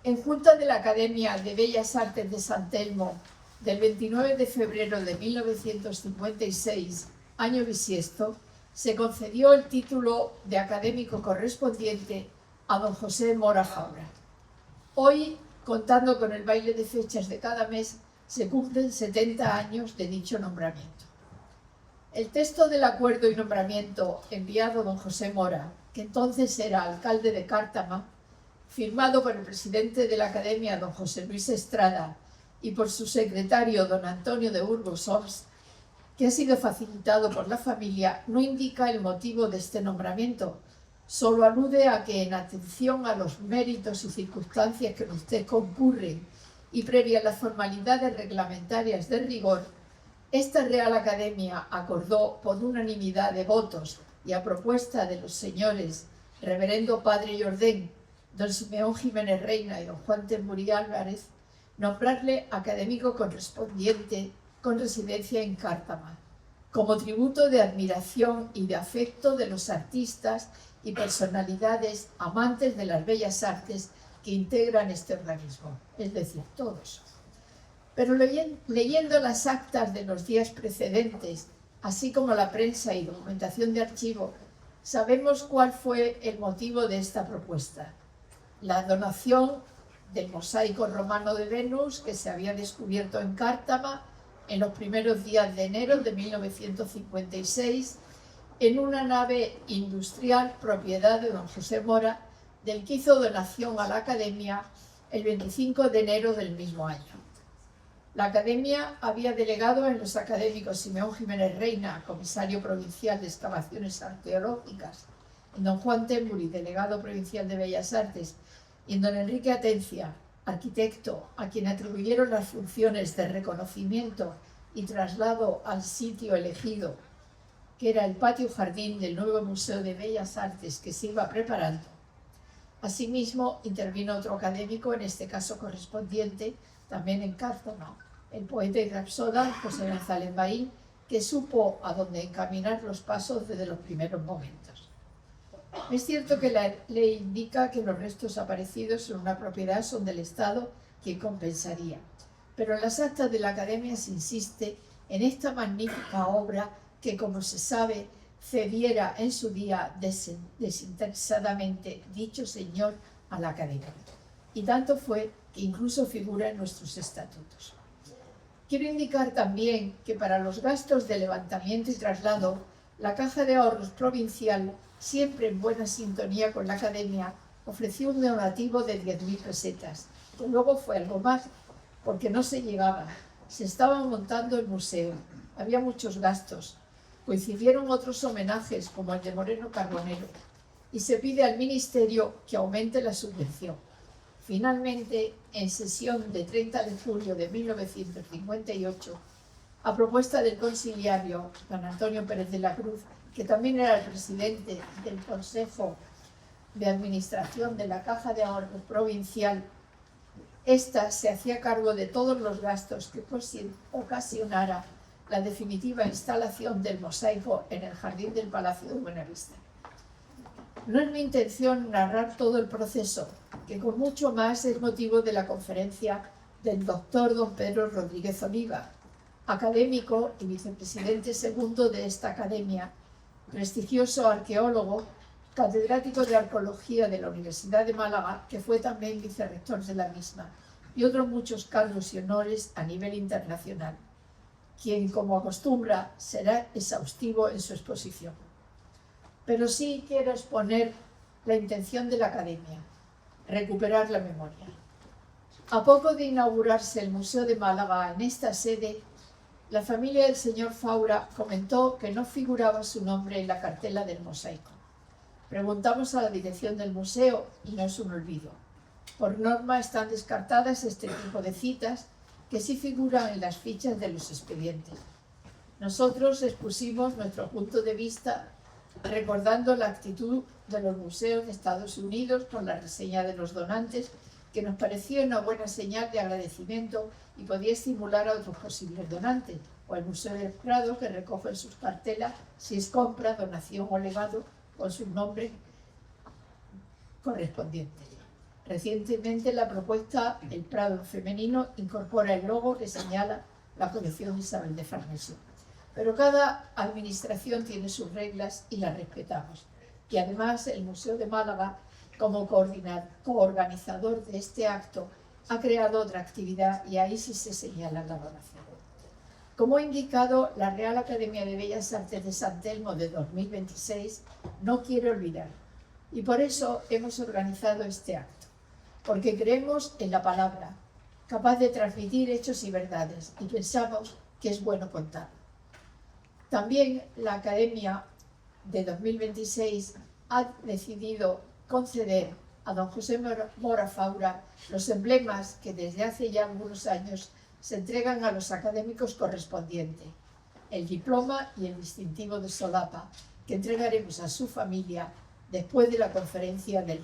En junta de la Academia de Bellas Artes de San Telmo del 29 de febrero de 1956, año bisiesto, se concedió el título de académico correspondiente a don José Mora Faura. Hoy, contando con el baile de fechas de cada mes, se cumplen 70 años de dicho nombramiento. El texto del acuerdo y nombramiento enviado a don José Mora, que entonces era alcalde de Cártama, firmado por el presidente de la Academia, don José Luis Estrada, y por su secretario, don Antonio de Burgos Oms, que ha sido facilitado por la familia, no indica el motivo de este nombramiento, solo alude a que en atención a los méritos y circunstancias que en usted concurren y previa a las formalidades reglamentarias de rigor, esta Real Academia acordó por unanimidad de votos y a propuesta de los señores Reverendo Padre Jordén, don Simeón Jiménez Reina y don Juan Temburí Álvarez, nombrarle académico correspondiente con residencia en Cártama, como tributo de admiración y de afecto de los artistas y personalidades amantes de las bellas artes que integran este organismo, es decir, todos. Pero leyendo las actas de los días precedentes, así como la prensa y documentación de archivo, sabemos cuál fue el motivo de esta propuesta: la donación del mosaico romano de Venus que se había descubierto en Cártama en los primeros días de enero de 1956 en una nave industrial propiedad de don José Mora, del que hizo donación a la Academia el 25 de enero del mismo año. La Academia había delegado en los académicos Simeón Jiménez Reina, comisario provincial de excavaciones arqueológicas, en don Juan Temburí, delegado provincial de Bellas Artes, y en don Enrique Atencia, arquitecto, a quien atribuyeron las funciones de reconocimiento y traslado al sitio elegido, que era el patio jardín del nuevo Museo de Bellas Artes que se iba preparando. Asimismo, intervino otro académico, en este caso correspondiente, también en Cártama, el poeta y rapsoda José González Bahín, que supo a dónde encaminar los pasos desde los primeros momentos. Es cierto que la ley indica que los restos aparecidos en una propiedad son del Estado quien compensaría, pero en las actas de la Academia se insiste en esta magnífica obra que, como se sabe, cediera en su día desinteresadamente dicho señor a la Academia. Y tanto fue que incluso figura en nuestros estatutos. Quiero indicar también que para los gastos de levantamiento y traslado, la Caja de Ahorros Provincial, siempre en buena sintonía con la Academia, ofreció un donativo de 10.000 pesetas, que luego fue algo más porque no se llegaba. Se estaba montando el museo, había muchos gastos, coincidieron otros homenajes como el de Moreno Carbonero, y se pide al Ministerio que aumente la subvención. Finalmente, en sesión de 30 de julio de 1958, a propuesta del consiliario don Antonio Pérez de la Cruz, que también era el presidente del Consejo de Administración de la Caja de Ahorros Provincial, esta se hacía cargo de todos los gastos que ocasionara la definitiva instalación del mosaico en el jardín del Palacio de Buenavista. No es mi intención narrar todo el proceso, que con mucho más es motivo de la conferencia del doctor don Pedro Rodríguez Oliva, académico y vicepresidente segundo de esta academia, prestigioso arqueólogo, catedrático de arqueología de la Universidad de Málaga, que fue también vicerrector de la misma, y otros muchos cargos y honores a nivel internacional, quien, como acostumbra, será exhaustivo en su exposición. Pero sí quiero exponer la intención de la Academia: recuperar la memoria. A poco de inaugurarse el Museo de Málaga en esta sede, la familia del señor Faura comentó que no figuraba su nombre en la cartela del mosaico. Preguntamos a la dirección del museo y no es un olvido. Por norma están descartadas este tipo de citas que sí figuran en las fichas de los expedientes. Nosotros expusimos nuestro punto de vista recordando la actitud de los museos de Estados Unidos con la reseña de los donantes, que nos parecía una buena señal de agradecimiento y podía estimular a otros posibles donantes, o el Museo del Prado, que recoge en sus cartelas si es compra, donación o legado con su nombre correspondiente. Recientemente la propuesta El Prado Femenino incorpora el logo que señala la colección Isabel de Farnesio. Pero cada administración tiene sus reglas y las respetamos. Y además el Museo de Málaga, como coorganizador de este acto, ha creado otra actividad y ahí sí se señala la donación. Como he indicado, la Real Academia de Bellas Artes de San Telmo de 2026 no quiere olvidar y por eso hemos organizado este acto, porque creemos en la palabra, capaz de transmitir hechos y verdades y pensamos que es bueno contar. También la Academia de 2026 ha decidido conceder a don José Mora Faura los emblemas que desde hace ya algunos años se entregan a los académicos correspondientes, el diploma y el distintivo de solapa que entregaremos a su familia después de la conferencia del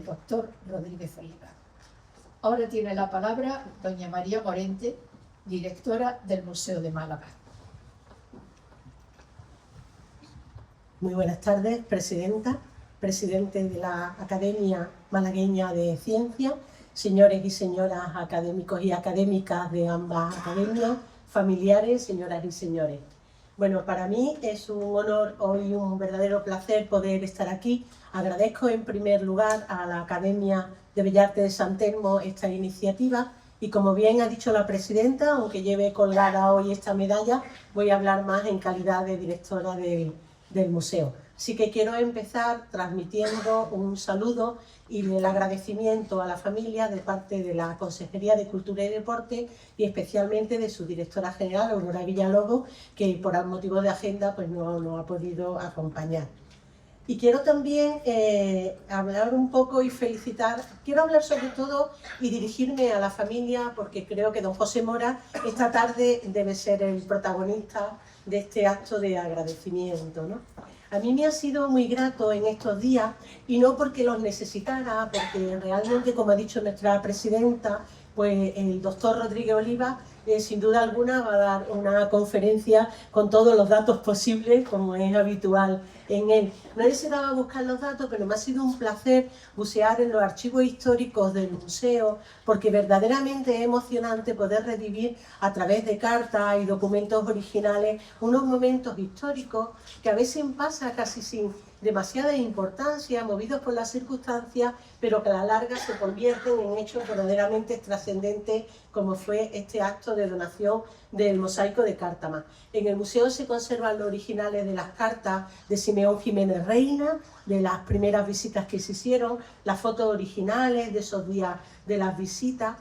doctor Rodríguez Oliva. Ahora tiene la palabra doña María Morente, directora del Museo de Málaga. Muy buenas tardes, presidenta, presidente de la Academia Malagueña de Ciencias, señores y señoras académicos y académicas de ambas academias, familiares, señoras y señores. Bueno, para mí es un honor hoy, un verdadero placer poder estar aquí. Agradezco en primer lugar a la Academia de Bellas Artes de San Telmo esta iniciativa y como bien ha dicho la presidenta, aunque lleve colgada hoy esta medalla, voy a hablar más en calidad de directora del museo. Así que quiero empezar transmitiendo un saludo y el agradecimiento a la familia de parte de la Consejería de Cultura y Deporte y especialmente de su directora general, Aurora Villalobos, que por motivo de agenda pues no ha podido acompañar. Y quiero también hablar un poco y felicitar, quiero hablar sobre todo y dirigirme a la familia porque creo que don José Mora esta tarde debe ser el protagonista de este acto de agradecimiento, ¿no? A mí me ha sido muy grato en estos días, y no porque los necesitara, porque realmente, como ha dicho nuestra presidenta, pues el doctor Rodríguez Oliva, sin duda alguna, va a dar una conferencia con todos los datos posibles, como es habitual en él. No necesitaba buscar los datos, pero me ha sido un placer bucear en los archivos históricos del museo, porque verdaderamente es emocionante poder revivir a través de cartas y documentos originales unos momentos históricos que a veces pasa casi sin demasiada importancia, movidos por las circunstancias, pero que a la larga se convierten en hechos verdaderamente trascendentes, como fue este acto de donación del mosaico de Cártama. En el museo se conservan los originales de las cartas de Simeón Jiménez Reina, de las primeras visitas que se hicieron, las fotos originales de esos días de las visitas.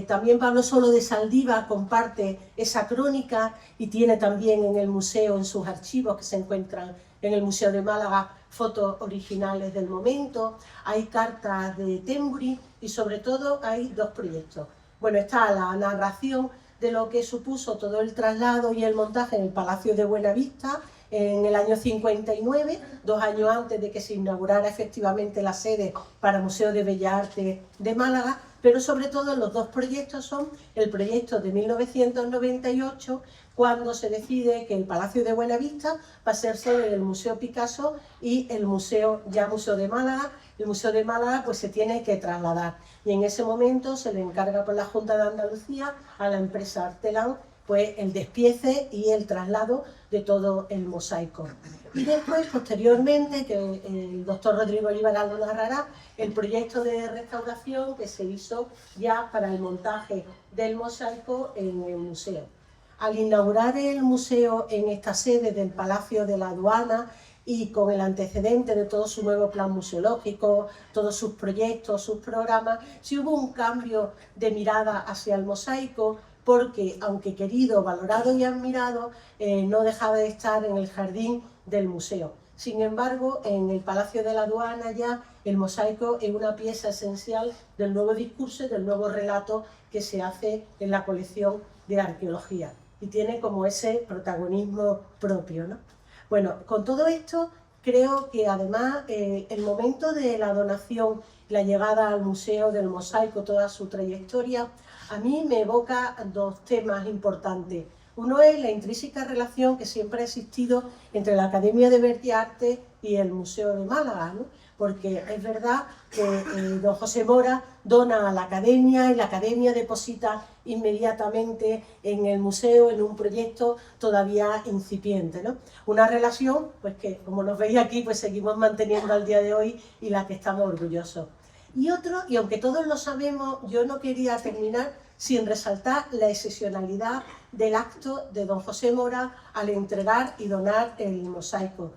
También Pablo Solo de Saldívar comparte esa crónica y tiene también en el museo, en sus archivos que se encuentran en el Museo de Málaga, fotos originales del momento, hay cartas de Temburi y sobre todo hay dos proyectos. Bueno, está la narración de lo que supuso todo el traslado y el montaje en el Palacio de Buenavista en el año 59, 2 años antes de que se inaugurara efectivamente la sede para el Museo de Bellas Artes de Málaga, pero sobre todo los dos proyectos son el proyecto de 1998, cuando se decide que el Palacio de Buenavista va a ser sede del Museo Picasso y el Museo de Málaga. El Museo de Málaga pues se tiene que trasladar y en ese momento se le encarga por la Junta de Andalucía a la empresa Artelán pues el despiece y el traslado de todo el mosaico. Y después, posteriormente, que el doctor Rodrigo Oliva lo narrará, el proyecto de restauración que se hizo ya para el montaje del mosaico en el museo. Al inaugurar el museo en esta sede del Palacio de la Aduana y con el antecedente de todo su nuevo plan museológico, todos sus proyectos, sus programas, sí hubo un cambio de mirada hacia el mosaico, porque aunque querido, valorado y admirado, no dejaba de estar en el jardín del museo. Sin embargo, en el Palacio de la Aduana ya el mosaico es una pieza esencial del nuevo discurso y del nuevo relato que se hace en la colección de arqueología y tiene como ese protagonismo propio, ¿no? Bueno, con todo esto creo que además el momento de la donación, la llegada al museo del mosaico, toda su trayectoria, a mí me evoca dos temas importantes. Uno es la intrínseca relación que siempre ha existido entre la Academia de Bellas Artes y el Museo de Málaga, ¿no? porque es verdad que don José Mora dona a la Academia y la Academia deposita inmediatamente en el museo en un proyecto todavía incipiente, ¿no? Una relación pues que, como nos veis aquí, pues seguimos manteniendo al día de hoy y la que estamos orgullosos. Y otro, y aunque todos lo sabemos, yo no quería terminar sin resaltar la excepcionalidad del acto de don José Mora al entregar y donar el mosaico.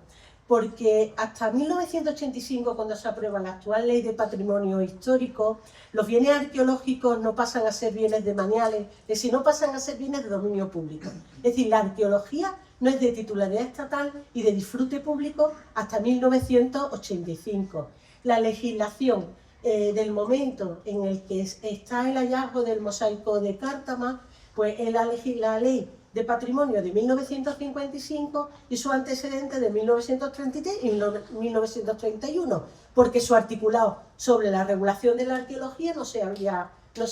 Porque hasta 1985, cuando se aprueba la actual Ley de Patrimonio Histórico, los bienes arqueológicos no pasan a ser bienes demaniales, es decir, no pasan a ser bienes de dominio público. Es decir, la arqueología no es de titularidad estatal y de disfrute público hasta 1985. La legislación del momento en el que está el hallazgo del mosaico de Cártama, pues es la Ley de Patrimonio de 1955 y su antecedente de 1933 y 1931, porque su articulado sobre la regulación de la arqueología no se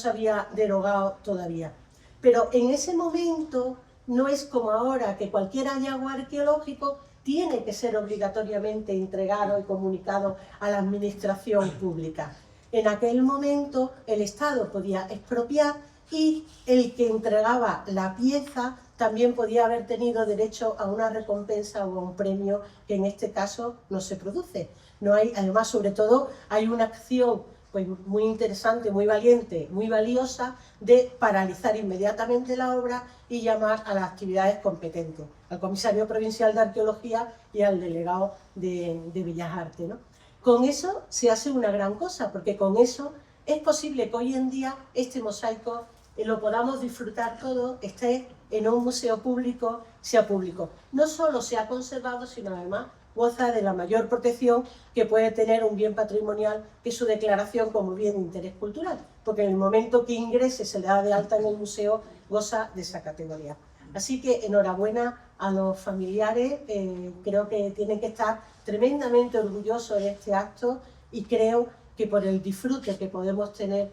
había derogado todavía. Pero en ese momento no es como ahora, que cualquier hallazgo arqueológico tiene que ser obligatoriamente entregado y comunicado a la administración pública. En aquel momento el Estado podía expropiar y el que entregaba la pieza también podía haber tenido derecho a una recompensa o a un premio, que en este caso no se produce. No hay, además, sobre todo, hay una acción pues, muy interesante, muy valiente, muy valiosa, de paralizar inmediatamente la obra y llamar a las actividades competentes, al comisario provincial de Arqueología y al delegado de Bellas Artes, ¿no? Con eso se hace una gran cosa, porque con eso es posible que hoy en día este mosaico lo podamos disfrutar todo, esté en un museo público, sea público. No solo se ha conservado, sino además goza de la mayor protección que puede tener un bien patrimonial, que es su declaración como bien de interés cultural, porque en el momento que ingrese, se le da de alta en el museo, goza de esa categoría. Así que enhorabuena a los familiares, creo que tienen que estar tremendamente orgullosos de este acto y creo que por el disfrute que podemos tener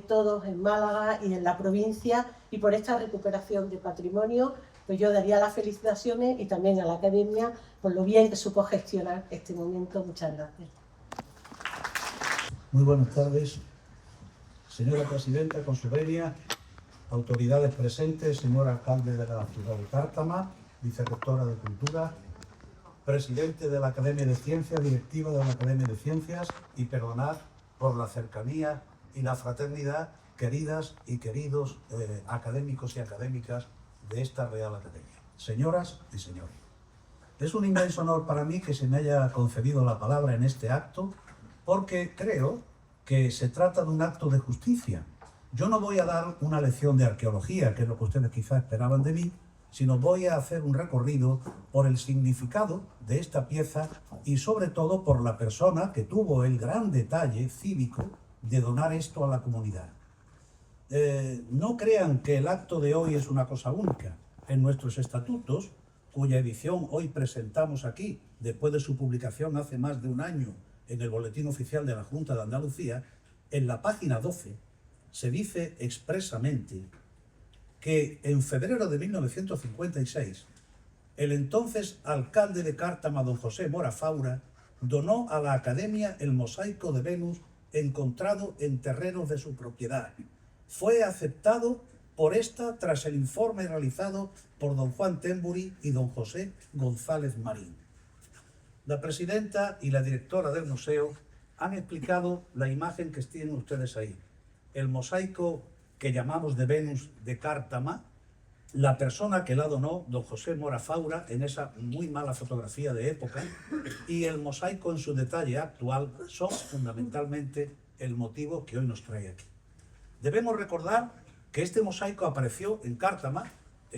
todos en Málaga y en la provincia y por esta recuperación de patrimonio, pues yo daría las felicitaciones y también a la Academia por lo bien que supo gestionar este momento. Muchas gracias. Muy buenas tardes, señora presidenta, con su venia, autoridades presentes, señor alcalde de la ciudad de Cártama, vicerrectora de Cultura, presidente de la Academia de Ciencias, directiva de la Academia de Ciencias, y perdonad por la cercanía y la fraternidad, queridas y queridos académicos y académicas de esta Real Academia. Señoras y señores, es un inmenso honor para mí que se me haya concedido la palabra en este acto, porque creo que se trata de un acto de justicia. Yo no voy a dar una lección de arqueología, que es lo que ustedes quizás esperaban de mí, sino voy a hacer un recorrido por el significado de esta pieza y sobre todo por la persona que tuvo el gran detalle cívico de donar esto a la comunidad. No crean que el acto de hoy es una cosa única. En nuestros estatutos, cuya edición hoy presentamos aquí, después de su publicación hace más de un año en el Boletín Oficial de la Junta de Andalucía, en la página 12 se dice expresamente que en febrero de 1956 el entonces alcalde de Cártama, don José Mora Faura, donó a la Academia el mosaico de Venus encontrado en terrenos de su propiedad. Fue aceptado por esta tras el informe realizado por don Juan Temburi y don José González Marín. La presidenta y la directora del museo han explicado la imagen que tienen ustedes ahí. El mosaico que llamamos de Venus de Cártama, la persona que la donó, don José Mora Faura, en esa muy mala fotografía de época, y el mosaico en su detalle actual son fundamentalmente el motivo que hoy nos trae aquí. Debemos recordar que este mosaico apareció en Cártama,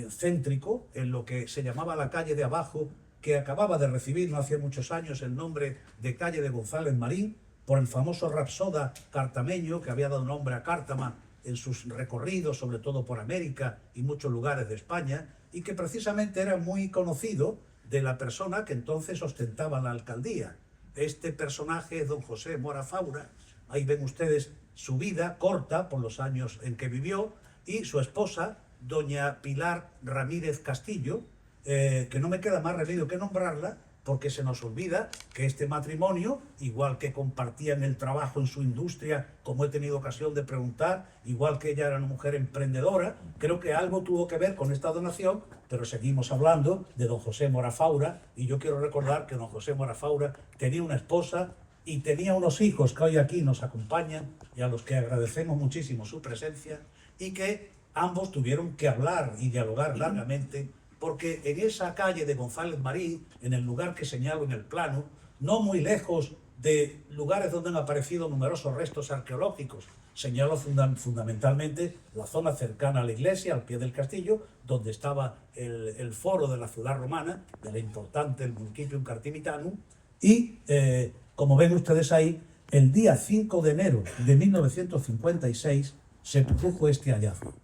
céntrico, en lo que se llamaba la calle de abajo, que acababa de recibir no hacía muchos años el nombre de calle de González Marín, por el famoso rapsoda cartameño que había dado nombre a Cártama en sus recorridos, sobre todo por América y muchos lugares de España, y que precisamente era muy conocido de la persona que entonces ostentaba la alcaldía. Este personaje es don José Mora Faura. Ahí ven ustedes su vida corta por los años en que vivió, y su esposa, doña Pilar Ramírez Castillo, que no me queda más remedio que nombrarla, porque se nos olvida que este matrimonio, igual que compartían el trabajo en su industria, como he tenido ocasión de preguntar, igual que ella era una mujer emprendedora, creo que algo tuvo que ver con esta donación, pero seguimos hablando de don José Mora Faura, y yo quiero recordar que don José Mora Faura tenía una esposa y tenía unos hijos que hoy aquí nos acompañan y a los que agradecemos muchísimo su presencia, y que ambos tuvieron que hablar y dialogar largamente, porque en esa calle de González Marín, en el lugar que señalo en el plano, no muy lejos de lugares donde han aparecido numerosos restos arqueológicos, señalo fundamentalmente la zona cercana a la iglesia, al pie del castillo, donde estaba el foro de la ciudad romana, de la importante el Municipio Cartimitanum, y como ven ustedes ahí, el día 5 de enero de 1956 se produjo este hallazgo.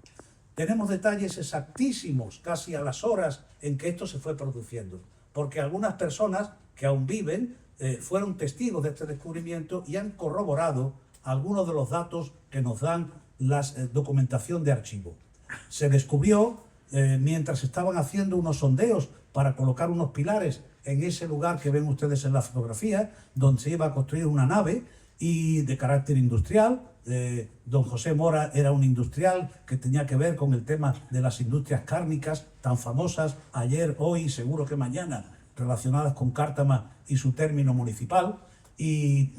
Tenemos detalles exactísimos, casi a las horas en que esto se fue produciendo, porque algunas personas que aún viven fueron testigos de este descubrimiento y han corroborado algunos de los datos que nos dan la documentación de archivo. Se descubrió, mientras estaban haciendo unos sondeos para colocar unos pilares en ese lugar que ven ustedes en la fotografía, donde se iba a construir una nave y de carácter industrial. Don José Mora era un industrial que tenía que ver con el tema de las industrias cárnicas tan famosas ayer, hoy, seguro que mañana, relacionadas con Cártama y su término municipal, y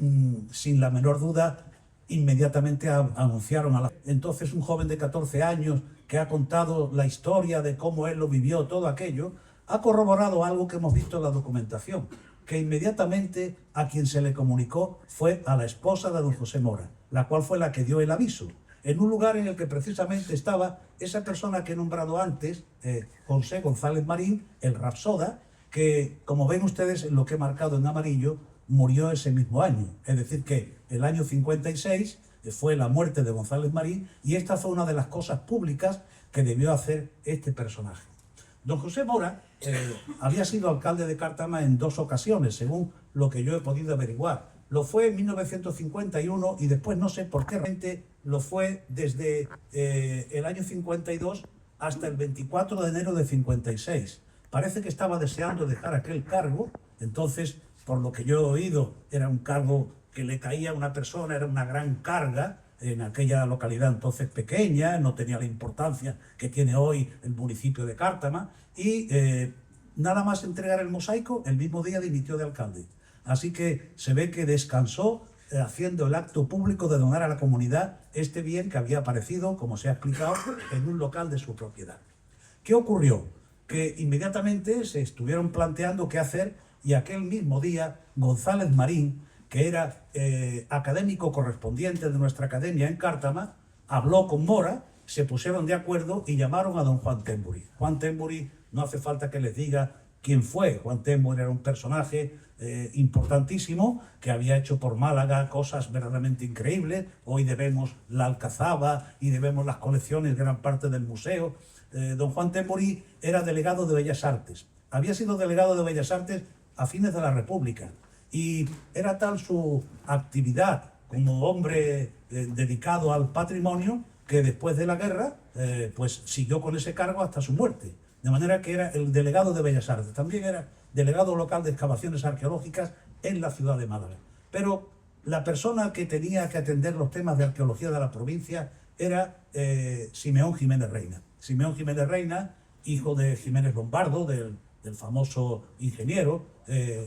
sin la menor duda inmediatamente anunciaron a la... Entonces un joven de 14 años que ha contado la historia de cómo él lo vivió, todo aquello, ha corroborado algo que hemos visto en la documentación, que inmediatamente a quien se le comunicó fue a la esposa de don José Mora, la cual fue la que dio el aviso, en un lugar en el que precisamente estaba esa persona que he nombrado antes, José González Marín, el Rapsoda, que, como ven ustedes en lo que he marcado en amarillo, murió ese mismo año. Es decir, que el año 56 fue la muerte de González Marín, y esta fue una de las cosas públicas que debió hacer este personaje. Don José Mora había sido alcalde de Cártama en 2 ocasiones, según lo que yo he podido averiguar. Lo fue en 1951 y después no sé por qué realmente lo fue desde el año 52 hasta el 24 de enero de 56. Parece que estaba deseando dejar aquel cargo, entonces, por lo que yo he oído, era un cargo que le caía a una persona, era una gran carga en aquella localidad entonces pequeña, no tenía la importancia que tiene hoy el municipio de Cártama, y nada más entregar el mosaico, el mismo día dimitió de alcalde. Así que se ve que descansó haciendo el acto público de donar a la comunidad este bien que había aparecido, como se ha explicado, en un local de su propiedad. ¿Qué ocurrió? Que inmediatamente se estuvieron planteando qué hacer, y aquel mismo día González Marín, que era académico correspondiente de nuestra academia en Cártama, habló con Mora, se pusieron de acuerdo y llamaron a don Juan Temburi. Juan Temburi, no hace falta que les diga quién fue. Juan Temburi era un personaje importantísimo que había hecho por Málaga cosas verdaderamente increíbles. Hoy debemos la Alcazaba y debemos las colecciones, gran parte del museo. Don Juan Temburi era delegado de Bellas Artes. Había sido delegado de Bellas Artes a fines de la República, y era tal su actividad como hombre dedicado al patrimonio que después de la guerra pues siguió con ese cargo hasta su muerte. De manera que era el delegado de Bellas Artes. También era delegado local de excavaciones arqueológicas en la ciudad de Málaga. Pero la persona que tenía que atender los temas de arqueología de la provincia era Simeón Jiménez Reina. Simeón Jiménez Reina, hijo de Jiménez Lombardo, del famoso ingeniero,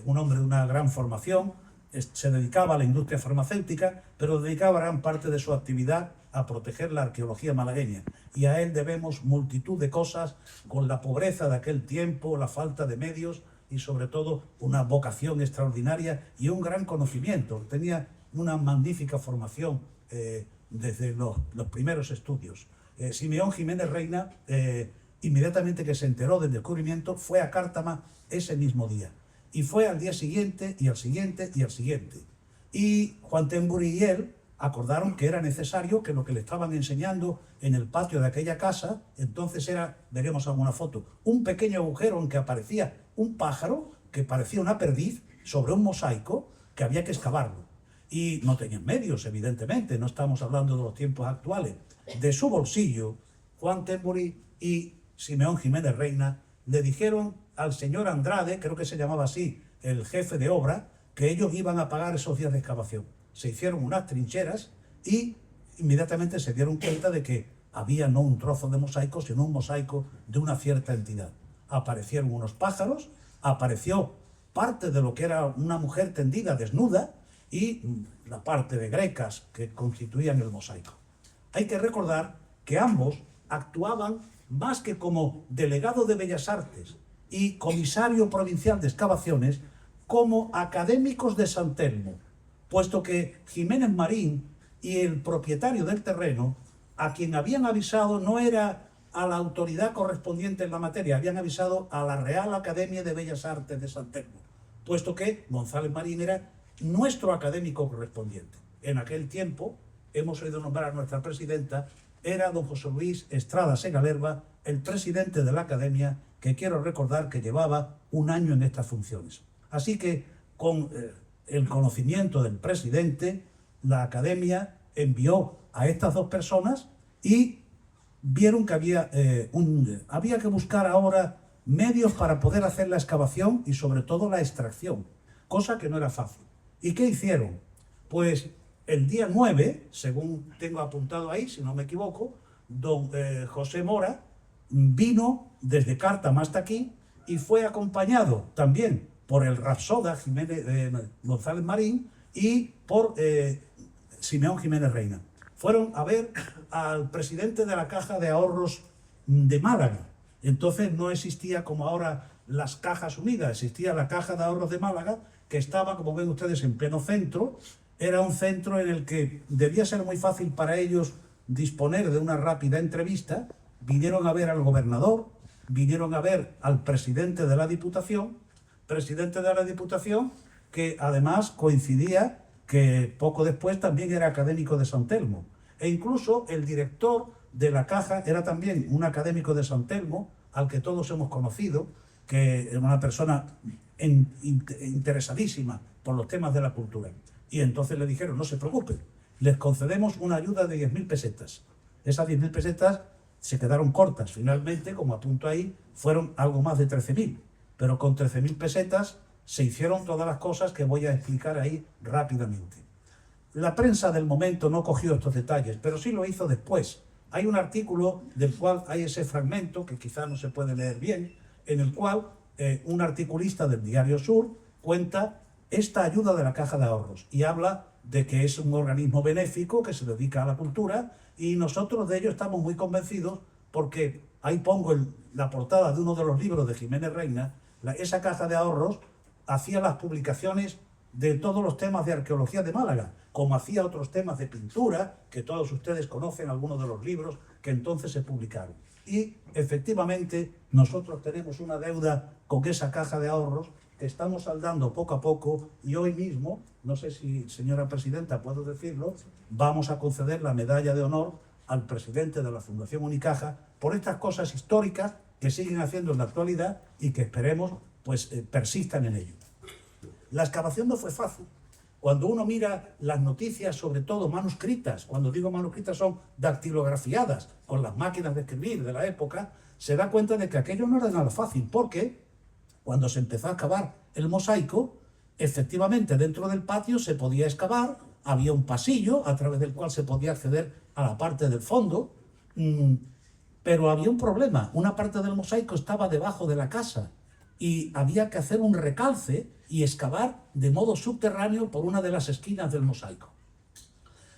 un hombre de una gran formación, se dedicaba a la industria farmacéutica, pero dedicaba gran parte de su actividad a proteger la arqueología malagueña. Y a él debemos multitud de cosas, con la pobreza de aquel tiempo, la falta de medios y sobre todo una vocación extraordinaria y un gran conocimiento. Tenía una magnífica formación desde los primeros estudios. Simeón Jiménez Reina, inmediatamente que se enteró del descubrimiento, fue a Cártama ese mismo día. Y fue al día siguiente, y al siguiente, y al siguiente. Y Juan Temburi y él acordaron que era necesario que lo que le estaban enseñando en el patio de aquella casa, entonces era, veremos alguna foto, un pequeño agujero en que aparecía un pájaro que parecía una perdiz sobre un mosaico que había que excavarlo. Y no tenían medios, evidentemente, no estamos hablando de los tiempos actuales. De su bolsillo, Juan Temburi y Simeón Jiménez Reina le dijeron al señor Andrade, creo que se llamaba así, el jefe de obra que ellos iban a pagar esos días de excavación. Se hicieron unas trincheras y inmediatamente se dieron cuenta de que había no un trozo de mosaico, sino un mosaico de una cierta entidad. Aparecieron unos pájaros, apareció parte de lo que era una mujer tendida, desnuda, y la parte de grecas que constituían el mosaico. Hay que recordar que ambos actuaban más que como delegado de Bellas Artes y comisario provincial de excavaciones, como académicos de San Telmo, puesto que Jiménez Marín y el propietario del terreno, a quien habían avisado, no era a la autoridad correspondiente en la materia, habían avisado a la Real Academia de Bellas Artes de San Telmo, puesto que González Marín era nuestro académico correspondiente. En aquel tiempo, hemos oído nombrar a nuestra presidenta, era don José Luis Estrada Segalerba, el presidente de la Academia, que quiero recordar que llevaba un año en estas funciones. Así que, con el conocimiento del presidente, la Academia envió a estas dos personas y vieron que había que buscar ahora medios para poder hacer la excavación y sobre todo la extracción, cosa que no era fácil. ¿Y qué hicieron? Pues el día 9, según tengo apuntado ahí, si no me equivoco, don José Mora vino desde Cártama hasta aquí y fue acompañado también por el Rapsoda González Marín y por Simeón Jiménez Reina. Fueron a ver al presidente de la Caja de Ahorros de Málaga. Entonces no existía como ahora las Cajas Unidas, existía la Caja de Ahorros de Málaga, que estaba, como ven ustedes, en pleno centro. Era un centro en el que debía ser muy fácil para ellos disponer de una rápida entrevista. Vinieron a ver al gobernador, vinieron a ver al presidente de la Diputación, que además coincidía que poco después también era académico de San Telmo. E incluso el director de la Caja era también un académico de San Telmo, al que todos hemos conocido, que era una persona interesadísima por los temas de la cultura. Y entonces le dijeron, no se preocupen, les concedemos una ayuda de 10.000 pesetas. Esas 10.000 pesetas se quedaron cortas. Finalmente, como apunto ahí, fueron algo más de 13.000. Pero con 13.000 pesetas se hicieron todas las cosas que voy a explicar ahí rápidamente. La prensa del momento no cogió estos detalles, pero sí lo hizo después. Hay un artículo del cual hay ese fragmento, que quizá no se puede leer bien, en el cual un articulista del Diario Sur cuenta esta ayuda de la Caja de Ahorros y habla de que es un organismo benéfico que se dedica a la cultura, y nosotros de ello estamos muy convencidos porque ahí pongo la portada de uno de los libros de Jiménez Reina. Esa Caja de Ahorros hacía las publicaciones de todos los temas de arqueología de Málaga, como hacía otros temas de pintura, que todos ustedes conocen algunos de los libros que entonces se publicaron. Y efectivamente nosotros tenemos una deuda con esa Caja de Ahorros que estamos saldando poco a poco, y hoy mismo, no sé si, señora presidenta, puedo decirlo, vamos a conceder la medalla de honor al presidente de la Fundación Unicaja por estas cosas históricas que siguen haciendo en la actualidad y que esperemos pues persistan en ello. La excavación no fue fácil. Cuando uno mira las noticias, sobre todo manuscritas, cuando digo manuscritas son dactilografiadas con las máquinas de escribir de la época, se da cuenta de que aquello no era nada fácil, porque cuando se empezó a excavar el mosaico, efectivamente dentro del patio se podía excavar, había un pasillo a través del cual se podía acceder a la parte del fondo, pero había un problema. Una parte del mosaico estaba debajo de la casa y había que hacer un recalce y excavar de modo subterráneo por una de las esquinas del mosaico.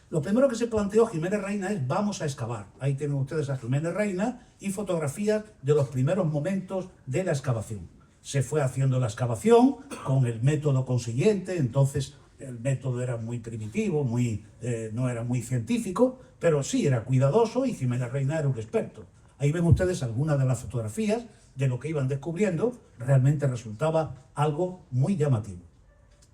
Lo primero que se planteó Jiménez Reina es: vamos a excavar. Ahí tienen ustedes a Jiménez Reina y fotografías de los primeros momentos de la excavación. Se fue haciendo la excavación con el método consiguiente. Entonces el método era muy primitivo, no era muy científico, pero sí era cuidadoso, y Jiménez Reina era un experto. Ahí ven ustedes algunas de las fotografías de lo que iban descubriendo. Realmente resultaba algo muy llamativo.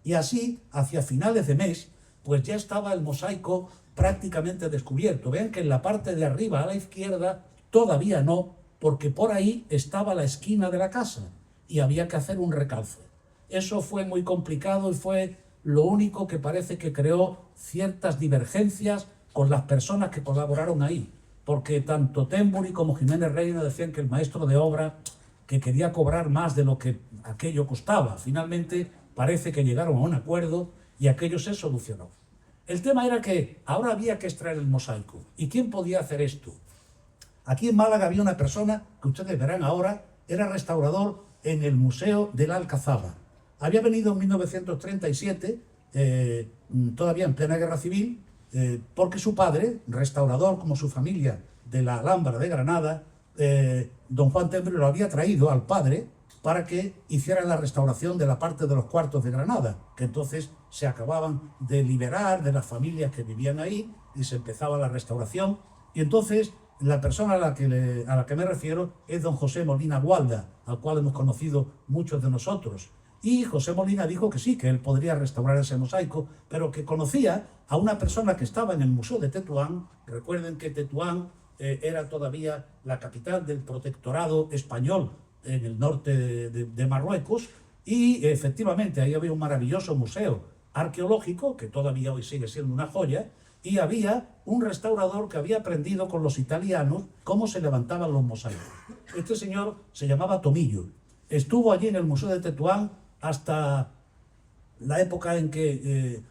Y así, hacia finales de mes, pues ya estaba el mosaico prácticamente descubierto. Vean que en la parte de arriba a la izquierda todavía no, porque por ahí estaba la esquina de la casa y había que hacer un recalce. Eso fue muy complicado y fue lo único que parece que creó ciertas divergencias con las personas que colaboraron ahí, porque tanto Temburi como Jiménez Reina decían que el maestro de obra que quería cobrar más de lo que aquello costaba. Finalmente parece que llegaron a un acuerdo y aquello se solucionó. El tema era que ahora había que extraer el mosaico. ¿Y quién podía hacer esto? Aquí en Málaga había una persona, que ustedes verán ahora, era restaurador en el Museo de la Alcazaba. Había venido en 1937, todavía en plena Guerra Civil, porque su padre, restaurador como su familia de la Alhambra de Granada, don Juan Tembre lo había traído al padre para que hiciera la restauración de la parte de los cuartos de Granada, que entonces se acababan de liberar de las familias que vivían ahí y se empezaba la restauración. Y entonces la persona a la que me refiero es don José Molina Gualda, al cual hemos conocido muchos de nosotros. Y José Molina dijo que sí, que él podría restaurar ese mosaico, pero que conocía a una persona que estaba en el Museo de Tetuán. Recuerden que Tetuán era todavía la capital del protectorado español en el norte de Marruecos, y efectivamente ahí había un maravilloso museo arqueológico, que todavía hoy sigue siendo una joya, y había un restaurador que había aprendido con los italianos cómo se levantaban los mosaicos. Este señor se llamaba Tomillo. Estuvo allí en el Museo de Tetuán hasta la época en que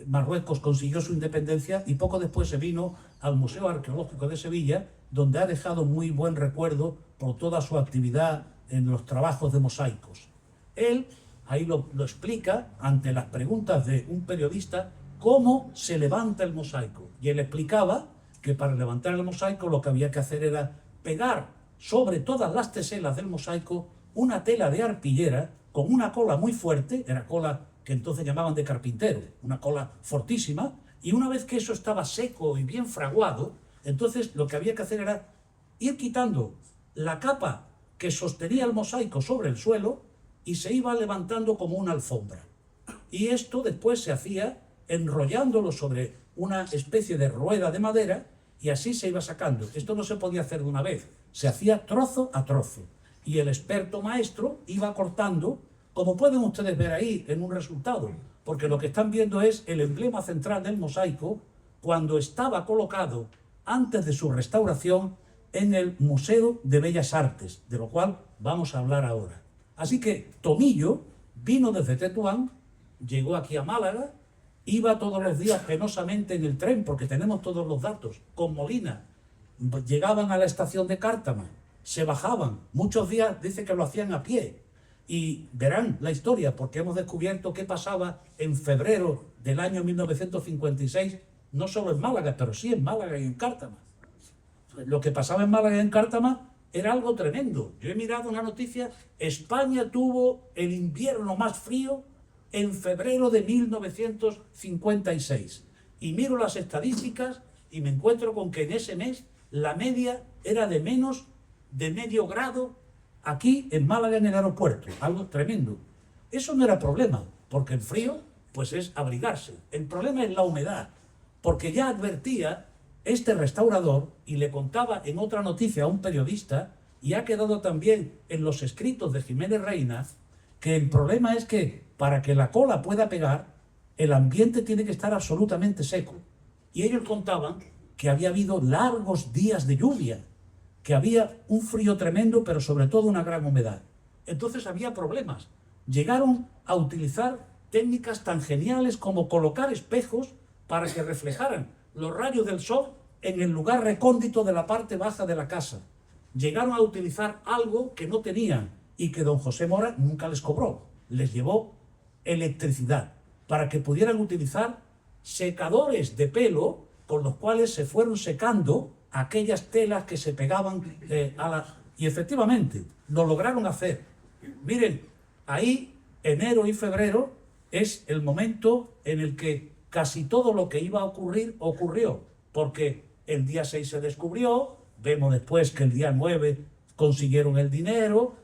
Marruecos consiguió su independencia, y poco después se vino al Museo Arqueológico de Sevilla, donde ha dejado muy buen recuerdo por toda su actividad en los trabajos de mosaicos. Él ahí lo explica ante las preguntas de un periodista cómo se levanta el mosaico, y él explicaba que para levantar el mosaico lo que había que hacer era pegar sobre todas las teselas del mosaico una tela de arpillera con una cola muy fuerte, era cola que entonces llamaban de carpintero, una cola fortísima, y una vez que eso estaba seco y bien fraguado, entonces lo que había que hacer era ir quitando la capa que sostenía el mosaico sobre el suelo y se iba levantando como una alfombra. Y esto después se hacía enrollándolo sobre una especie de rueda de madera, y así se iba sacando. Esto no se podía hacer de una vez, se hacía trozo a trozo. Y el experto maestro iba cortando, como pueden ustedes ver ahí en un resultado, porque lo que están viendo es el emblema central del mosaico cuando estaba colocado antes de su restauración en el Museo de Bellas Artes, de lo cual vamos a hablar ahora. Así que Tomillo vino desde Tetuán, llegó aquí a Málaga, iba todos los días penosamente en el tren, porque tenemos todos los datos, con Molina. Llegaban a la estación de Cártama, se bajaban, muchos días dice que lo hacían a pie, y verán la historia, porque hemos descubierto qué pasaba en febrero del año 1956, no solo en Málaga, pero sí en Málaga y en Cártama. Lo que pasaba en Málaga y en Cártama era algo tremendo. Yo he mirado una noticia: España tuvo el invierno más frío en febrero de 1956. Y miro las estadísticas y me encuentro con que en ese mes la media era de menos de medio grado aquí en Málaga, en el aeropuerto. Algo tremendo. Eso no era problema, porque el frío pues es abrigarse. El problema es la humedad, porque ya advertía este restaurador, y le contaba en otra noticia a un periodista, y ha quedado también en los escritos de Jiménez Reina, que el problema es que para que la cola pueda pegar, el ambiente tiene que estar absolutamente seco. Y ellos contaban que había habido largos días de lluvia, que había un frío tremendo, pero sobre todo una gran humedad. Entonces había problemas. Llegaron a utilizar técnicas tan geniales como colocar espejos para que reflejaran los rayos del sol en el lugar recóndito de la parte baja de la casa. Llegaron a utilizar algo que no tenían y que don José Mora nunca les cobró. Les llevó electricidad para que pudieran utilizar secadores de pelo con los cuales se fueron secando aquellas telas que se pegaban y efectivamente lo lograron hacer. Miren, ahí enero y febrero es el momento en el que casi todo lo que iba a ocurrir ocurrió, porque el día 6 se descubrió, vemos después que el día 9 consiguieron el dinero,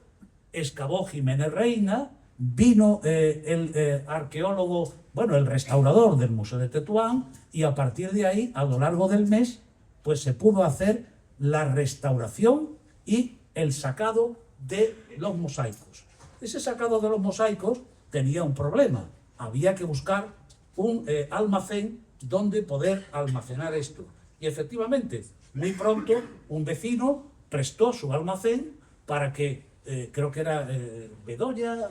excavó Jiménez Reina, vino el arqueólogo, bueno, el restaurador del Museo de Tetuán, y a partir de ahí, a lo largo del mes, pues se pudo hacer la restauración y el sacado de los mosaicos. Ese sacado de los mosaicos tenía un problema: había que buscar un almacén donde poder almacenar esto. Y efectivamente, muy pronto un vecino prestó su almacén para que, creo que era Bedoya,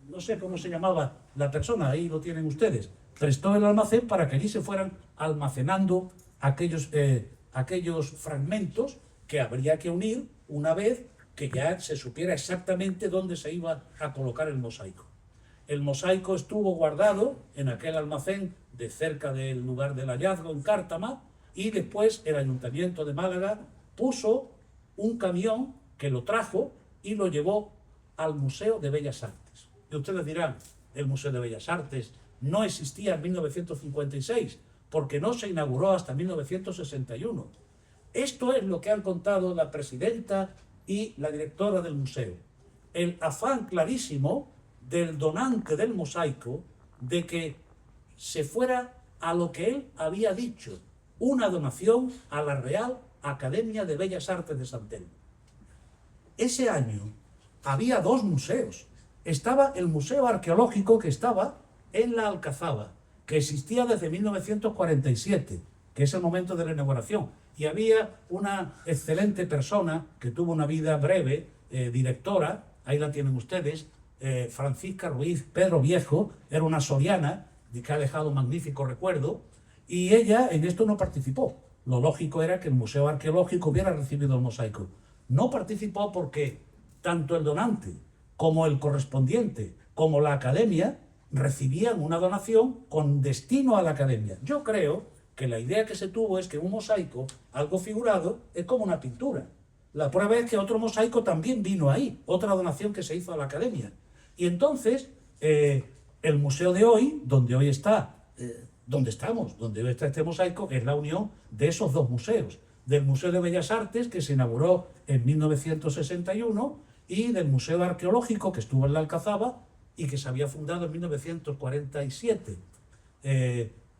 no sé cómo se llamaba la persona, ahí lo tienen ustedes, prestó el almacén para que allí se fueran almacenando aquellos fragmentos que habría que unir una vez que ya se supiera exactamente dónde se iba a colocar el mosaico. El mosaico estuvo guardado en aquel almacén de cerca del lugar del hallazgo, en Cártama, y después el Ayuntamiento de Málaga puso un camión que lo trajo y lo llevó al Museo de Bellas Artes. Y ustedes dirán, el Museo de Bellas Artes no existía en 1956, porque no se inauguró hasta 1961. Esto es lo que han contado la presidenta y la directora del museo. El afán clarísimo del donante del mosaico de que se fuera a lo que él había dicho, una donación a la Real Academia de Bellas Artes de San Telmo. Ese año había dos museos. Estaba el Museo Arqueológico, que estaba en la Alcazaba, que existía desde 1947, que es el momento de la inauguración. Y había una excelente persona que tuvo una vida breve, directora, ahí la tienen ustedes, Francisca Ruiz Pedro Viejo, era una soriana que ha dejado un magnífico recuerdo, y ella en esto no participó. Lo lógico era que el Museo Arqueológico hubiera recibido el mosaico. No participó porque tanto el donante como el correspondiente, como la academia, recibían una donación con destino a la academia. Yo creo que la idea que se tuvo es que un mosaico, algo figurado, es como una pintura. La prueba es que otro mosaico también vino ahí, otra donación que se hizo a la academia. Y entonces, el museo de hoy, donde hoy está, donde hoy está este mosaico, es la unión de esos dos museos. Del Museo de Bellas Artes, que se inauguró en 1961, y del Museo Arqueológico, que estuvo en la Alcazaba y que se había fundado en 1947.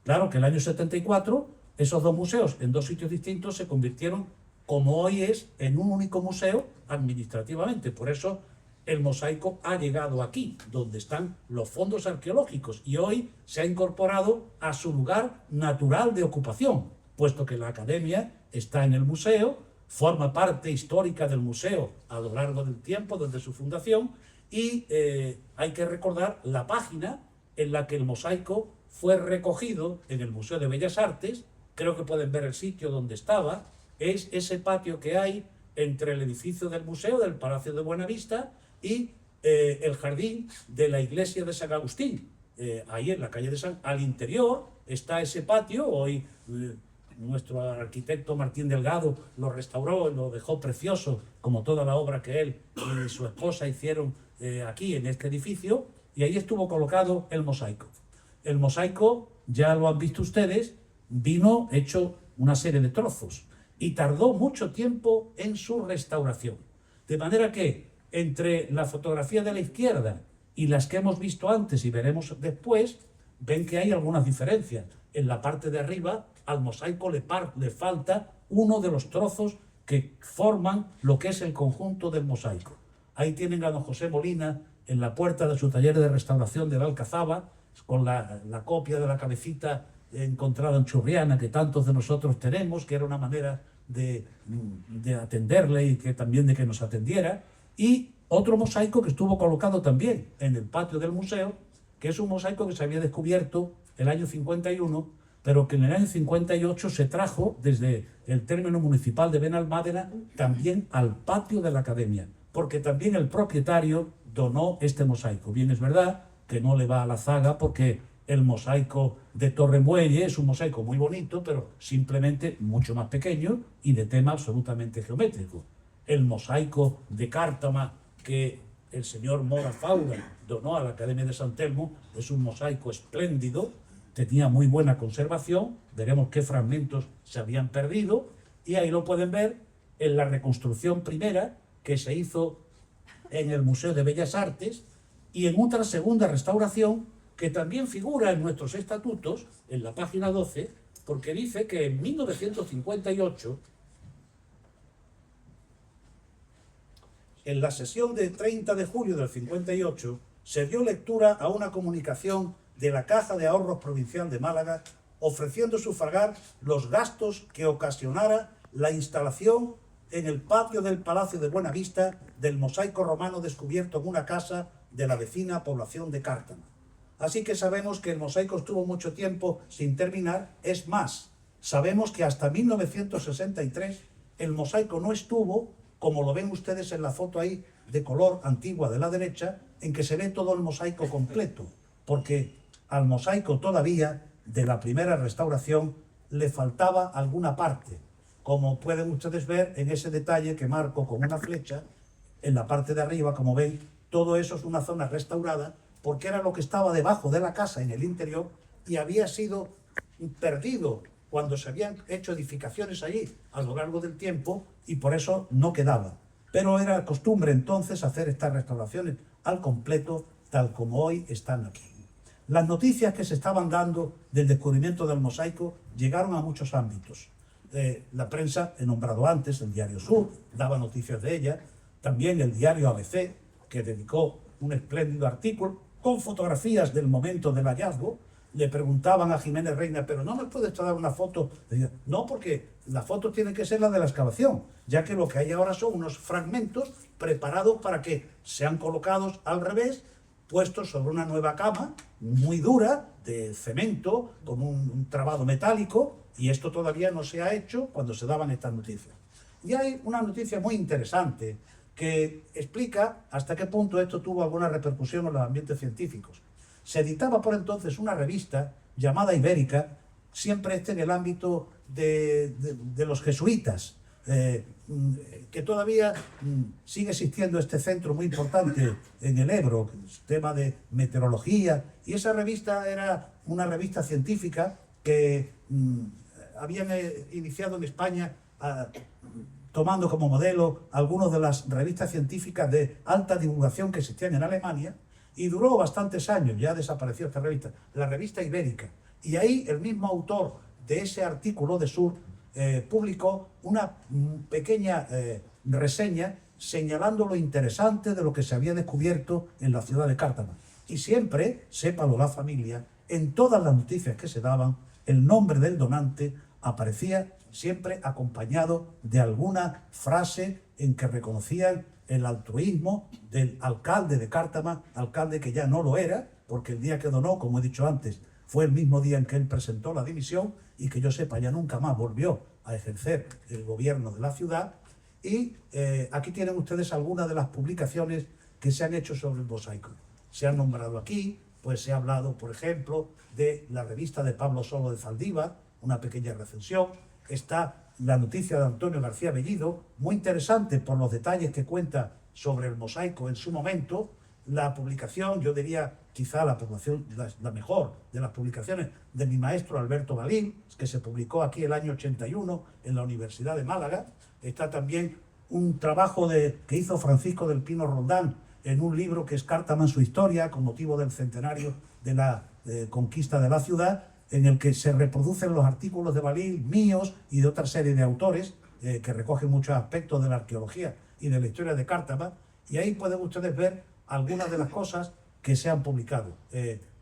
Claro que el año 74, esos dos museos en dos sitios distintos se convirtieron, como hoy es, en un único museo administrativamente. Por eso el mosaico ha llegado aquí, donde están los fondos arqueológicos, y hoy se ha incorporado a su lugar natural de ocupación, puesto que la academia está en el museo, forma parte histórica del museo a lo largo del tiempo, desde su fundación, y hay que recordar la página en la que el mosaico fue recogido en el Museo de Bellas Artes. Creo que pueden ver el sitio donde estaba. Es ese patio que hay entre el edificio del museo, del Palacio de Buenavista, y el jardín de la iglesia de San Agustín. Ahí en la calle de San... Al interior está ese patio. Hoy nuestro arquitecto Martín Delgado lo restauró, lo dejó precioso, como toda la obra que él y su esposa hicieron aquí en este edificio, y ahí estuvo colocado el mosaico. El mosaico, ya lo han visto ustedes, vino hecho una serie de trozos y tardó mucho tiempo en su restauración. De manera que entre la fotografía de la izquierda y las que hemos visto antes y veremos después, ven que hay algunas diferencias. En la parte de arriba al mosaico le falta uno de los trozos que forman lo que es el conjunto del mosaico. Ahí tienen a don José Molina en la puerta de su taller de restauración de la Alcazaba, con la copia de la cabecita encontrada en Churriana que tantos de nosotros tenemos, que era una manera de atenderle y que también de que nos atendiera. Y otro mosaico que estuvo colocado también en el patio del museo, que es un mosaico que se había descubierto el año 51, pero que en el año 58 se trajo desde el término municipal de Benalmádena también al patio de la academia, porque también el propietario donó este mosaico. Bien, es verdad que no le va a la zaga, porque el mosaico de Torremuelle es un mosaico muy bonito, pero simplemente mucho más pequeño y de tema absolutamente geométrico. El mosaico de Cártama que el señor Mora Faura donó a la Academia de San Telmo es un mosaico espléndido, tenía muy buena conservación, veremos qué fragmentos se habían perdido, y ahí lo pueden ver en la reconstrucción primera que se hizo en el Museo de Bellas Artes, y en otra segunda restauración que también figura en nuestros estatutos, en la página 12, porque dice que en 1958, en la sesión de 30 de julio del 58, se dio lectura a una comunicación de la Caja de Ahorros Provincial de Málaga ofreciendo sufragar los gastos que ocasionara la instalación en el patio del Palacio de Buenavista del mosaico romano descubierto en una casa de la vecina población de Cártama. Así que sabemos que el mosaico estuvo mucho tiempo sin terminar. Es más, sabemos que hasta 1963 el mosaico no estuvo, como lo ven ustedes en la foto ahí de color antigua de la derecha, en que se ve todo el mosaico completo, porque al mosaico todavía de la primera restauración le faltaba alguna parte, como pueden ustedes ver en ese detalle que marco con una flecha en la parte de arriba. Como ven, todo eso es una zona restaurada, porque era lo que estaba debajo de la casa en el interior y había sido perdido cuando se habían hecho edificaciones allí a lo largo del tiempo, y por eso no quedaba. Pero era costumbre entonces hacer estas restauraciones al completo, tal como hoy están aquí. Las noticias que se estaban dando del descubrimiento del mosaico llegaron a muchos ámbitos. La prensa, he nombrado antes, el Diario Sur, daba noticias de ella. También el diario ABC, que dedicó un espléndido artículo con fotografías del momento del hallazgo. Le preguntaban a Jiménez Reina, ¿pero no me puedes dar una foto? Decía, no, porque la foto tiene que ser la de la excavación, ya que lo que hay ahora son unos fragmentos preparados para que sean colocados al revés, puestos sobre una nueva cama muy dura, de cemento, con un trabado metálico, y esto todavía no se ha hecho cuando se daban estas noticias. Y hay una noticia muy interesante que explica hasta qué punto esto tuvo alguna repercusión en los ambientes científicos. Se editaba por entonces una revista llamada Ibérica, siempre en el ámbito de los jesuitas, que todavía sigue existiendo este centro muy importante en el Ebro, tema de meteorología, y esa revista era una revista científica que habían iniciado en España tomando como modelo algunas de las revistas científicas de alta divulgación que existían en Alemania, y duró bastantes años. Ya desapareció esta revista, la revista Ibérica, y ahí el mismo autor de ese artículo de Sur publicó una pequeña reseña señalando lo interesante de lo que se había descubierto en la ciudad de Cártama. Y siempre, sépalo la familia, en todas las noticias que se daban, el nombre del donante aparecía siempre acompañado de alguna frase en que reconocían el altruismo del alcalde de Cártama, alcalde que ya no lo era, porque el día que donó, como he dicho antes, fue el mismo día en que él presentó la dimisión, y que yo sepa ya nunca más volvió a ejercer el gobierno de la ciudad. Y aquí tienen ustedes algunas de las publicaciones que se han hecho sobre el mosaico. Se han nombrado aquí, pues se ha hablado, por ejemplo, de la revista de Pablo Solo de Zaldívar, una pequeña recensión. Está la noticia de Antonio García Bellido, muy interesante por los detalles que cuenta sobre el mosaico en su momento. La publicación, yo diría quizá la mejor de las publicaciones de mi maestro Alberto Balín, que se publicó aquí el año 81 en la Universidad de Málaga. Está también un trabajo que hizo Francisco del Pino Roldán en un libro que es Cártama en su historia, con motivo del centenario de la conquista de la ciudad, en el que se reproducen los artículos de Balín, míos y de otra serie de autores que recogen muchos aspectos de la arqueología y de la historia de Cártama. Y ahí pueden ustedes ver algunas de las cosas que se han publicado.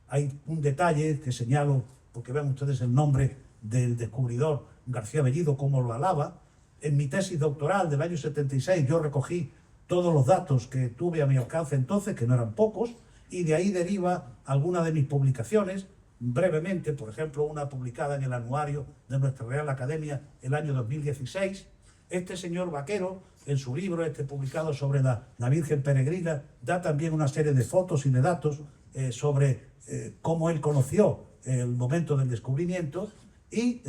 Hay un detalle que señalo, porque vean ustedes el nombre del descubridor García Bellido, cómo lo alaba. En mi tesis doctoral del año 76 yo recogí todos los datos que tuve a mi alcance entonces, que no eran pocos, y de ahí deriva algunas de mis publicaciones. Brevemente, por ejemplo, una publicada en el anuario de nuestra Real Academia el año 2016. Este señor Vaquero, en su libro publicado sobre la Virgen Peregrina, da también una serie de fotos y de datos sobre cómo él conoció el momento del descubrimiento. Y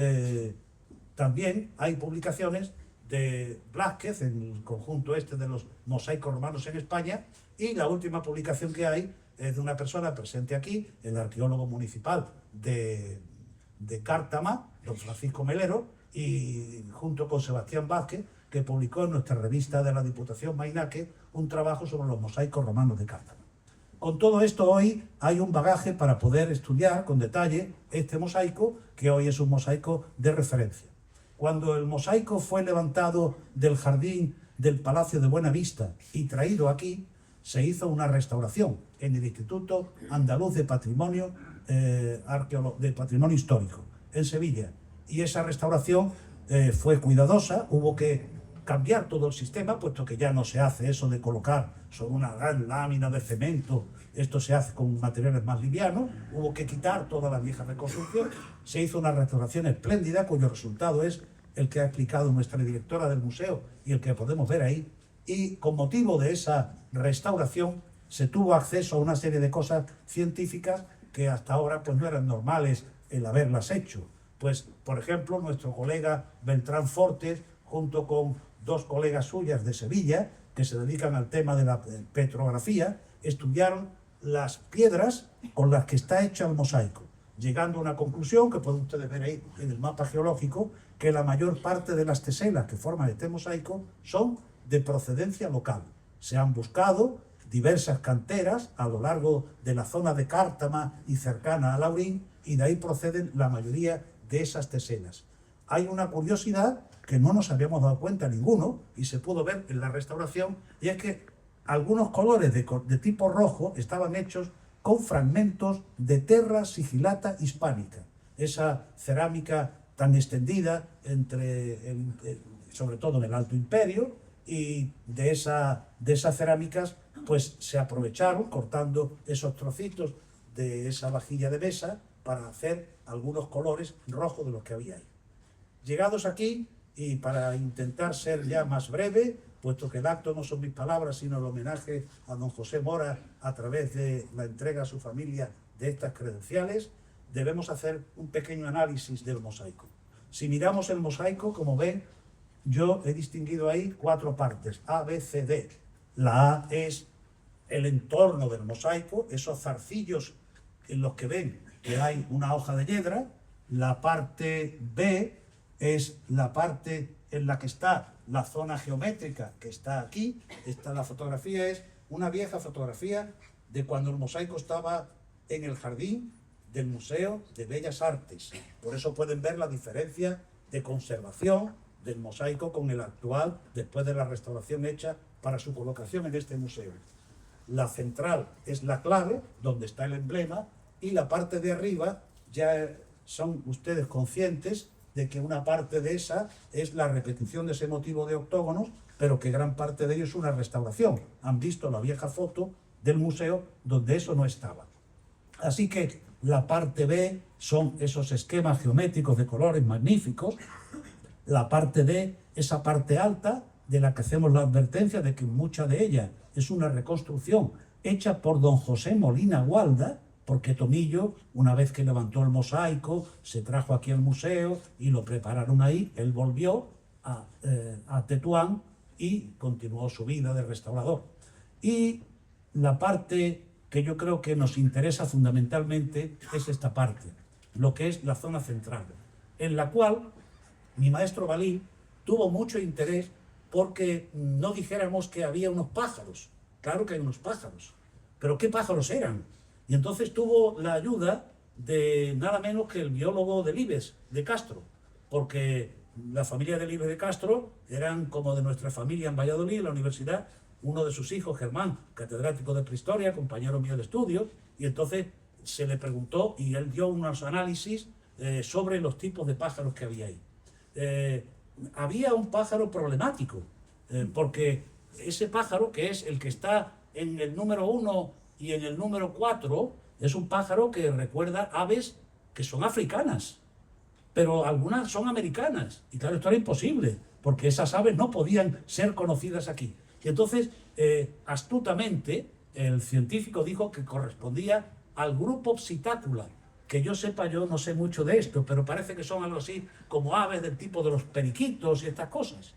también hay publicaciones de Blázquez en el conjunto de los mosaicos romanos en España, y la última publicación que hay es de una persona presente aquí, el arqueólogo municipal de Cártama, don Francisco Melero, y junto con Sebastián Vázquez, que publicó en nuestra revista de la Diputación Mainaque un trabajo sobre los mosaicos romanos de Cártama. Con todo esto, hoy hay un bagaje para poder estudiar con detalle este mosaico, que hoy es un mosaico de referencia. Cuando el mosaico fue levantado del jardín del Palacio de Buenavista y traído aquí, se hizo una restauración en el Instituto Andaluz de Patrimonio, Histórico, en Sevilla. Y esa restauración fue cuidadosa. Hubo que cambiar todo el sistema, puesto que ya no se hace eso de colocar sobre una gran lámina de cemento, esto se hace con materiales más livianos, hubo que quitar toda la vieja reconstrucción, se hizo una restauración espléndida cuyo resultado es el que ha explicado nuestra directora del museo y el que podemos ver ahí, y con motivo de esa restauración se tuvo acceso a una serie de cosas científicas que hasta ahora pues no eran normales el haberlas hecho. Pues, por ejemplo, nuestro colega Beltrán Fortes, junto con dos colegas suyas de Sevilla, que se dedican al tema de la petrografía, estudiaron las piedras con las que está hecho el mosaico, llegando a una conclusión que pueden ustedes ver ahí en el mapa geológico, que la mayor parte de las teselas que forman este mosaico son de procedencia local. Se han buscado diversas canteras a lo largo de la zona de Cártama y cercana a Laurín, y de ahí proceden la mayoría de esas teselas. Hay una curiosidad que no nos habíamos dado cuenta ninguno, y se pudo ver en la restauración, y es que algunos colores de tipo rojo estaban hechos con fragmentos de terra sigillata hispánica, esa cerámica tan extendida sobre todo en el Alto Imperio, y de esas cerámicas pues se aprovecharon cortando esos trocitos de esa vajilla de mesa para hacer algunos colores rojos de los que había ahí. Llegados aquí, y para intentar ser ya más breve, puesto que el acto no son mis palabras, sino el homenaje a don José Mora a través de la entrega a su familia de estas credenciales, debemos hacer un pequeño análisis del mosaico. Si miramos el mosaico, como ven, yo he distinguido ahí 4 partes, A, B, C, D. La A es el entorno del mosaico, esos zarcillos en los que ven que hay una hoja de yedra. La parte B es la parte en la que está la zona geométrica, que está aquí. La fotografía es una vieja fotografía de cuando el mosaico estaba en el jardín del Museo de Bellas Artes. Por eso pueden ver la diferencia de conservación del mosaico con el actual, después de la restauración hecha para su colocación en este museo. La central es la clave, donde está el emblema, y la parte de arriba ya son ustedes conscientes de que una parte de esa es la repetición de ese motivo de octógonos, pero que gran parte de ello es una restauración. Han visto la vieja foto del museo donde eso no estaba. Así que la parte B son esos esquemas geométricos de colores magníficos. La parte D, esa parte alta, de la que hacemos la advertencia de que mucha de ella es una reconstrucción hecha por don José Molina Gualda, porque Tomillo, una vez que levantó el mosaico, se trajo aquí al museo y lo prepararon ahí. Él volvió a Tetuán y continuó su vida de restaurador. Y la parte que yo creo que nos interesa fundamentalmente es esta parte, lo que es la zona central, en la cual mi maestro Balí tuvo mucho interés porque no dijéramos que había unos pájaros. Claro que hay unos pájaros, pero ¿qué pájaros eran? Y entonces tuvo la ayuda de nada menos que el biólogo Delibes de Castro, porque la familia Delibes de Castro eran como de nuestra familia en Valladolid, en la universidad, uno de sus hijos, Germán, catedrático de prehistoria, compañero mío de estudio, y entonces se le preguntó y él dio unos análisis sobre los tipos de pájaros que había ahí. Había un pájaro problemático, porque ese pájaro, que es el que está en el número 1 y en el número 4, es un pájaro que recuerda aves que son africanas, pero algunas son americanas, y claro, esto era imposible, porque esas aves no podían ser conocidas aquí. Y entonces, astutamente, el científico dijo que correspondía al grupo Psittacula, que yo sepa, yo no sé mucho de esto, pero parece que son algo así como aves del tipo de los periquitos y estas cosas.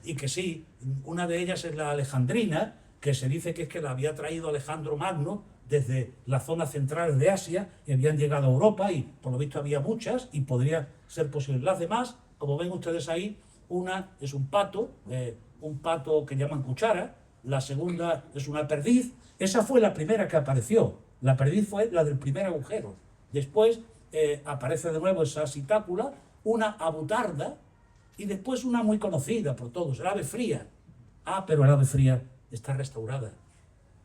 Y que sí, una de ellas es la alejandrina, que se dice que es que la había traído Alejandro Magno desde la zona central de Asia, y habían llegado a Europa, y por lo visto había muchas, y podría ser posible. Las demás, como ven ustedes ahí, una es un pato que llaman cuchara, la segunda es una perdiz. Esa fue la primera que apareció, la perdiz fue la del primer agujero. Después aparece de nuevo esa Psittacula, una abutarda, y después una muy conocida por todos, el ave fría. Pero el ave fría está restaurada.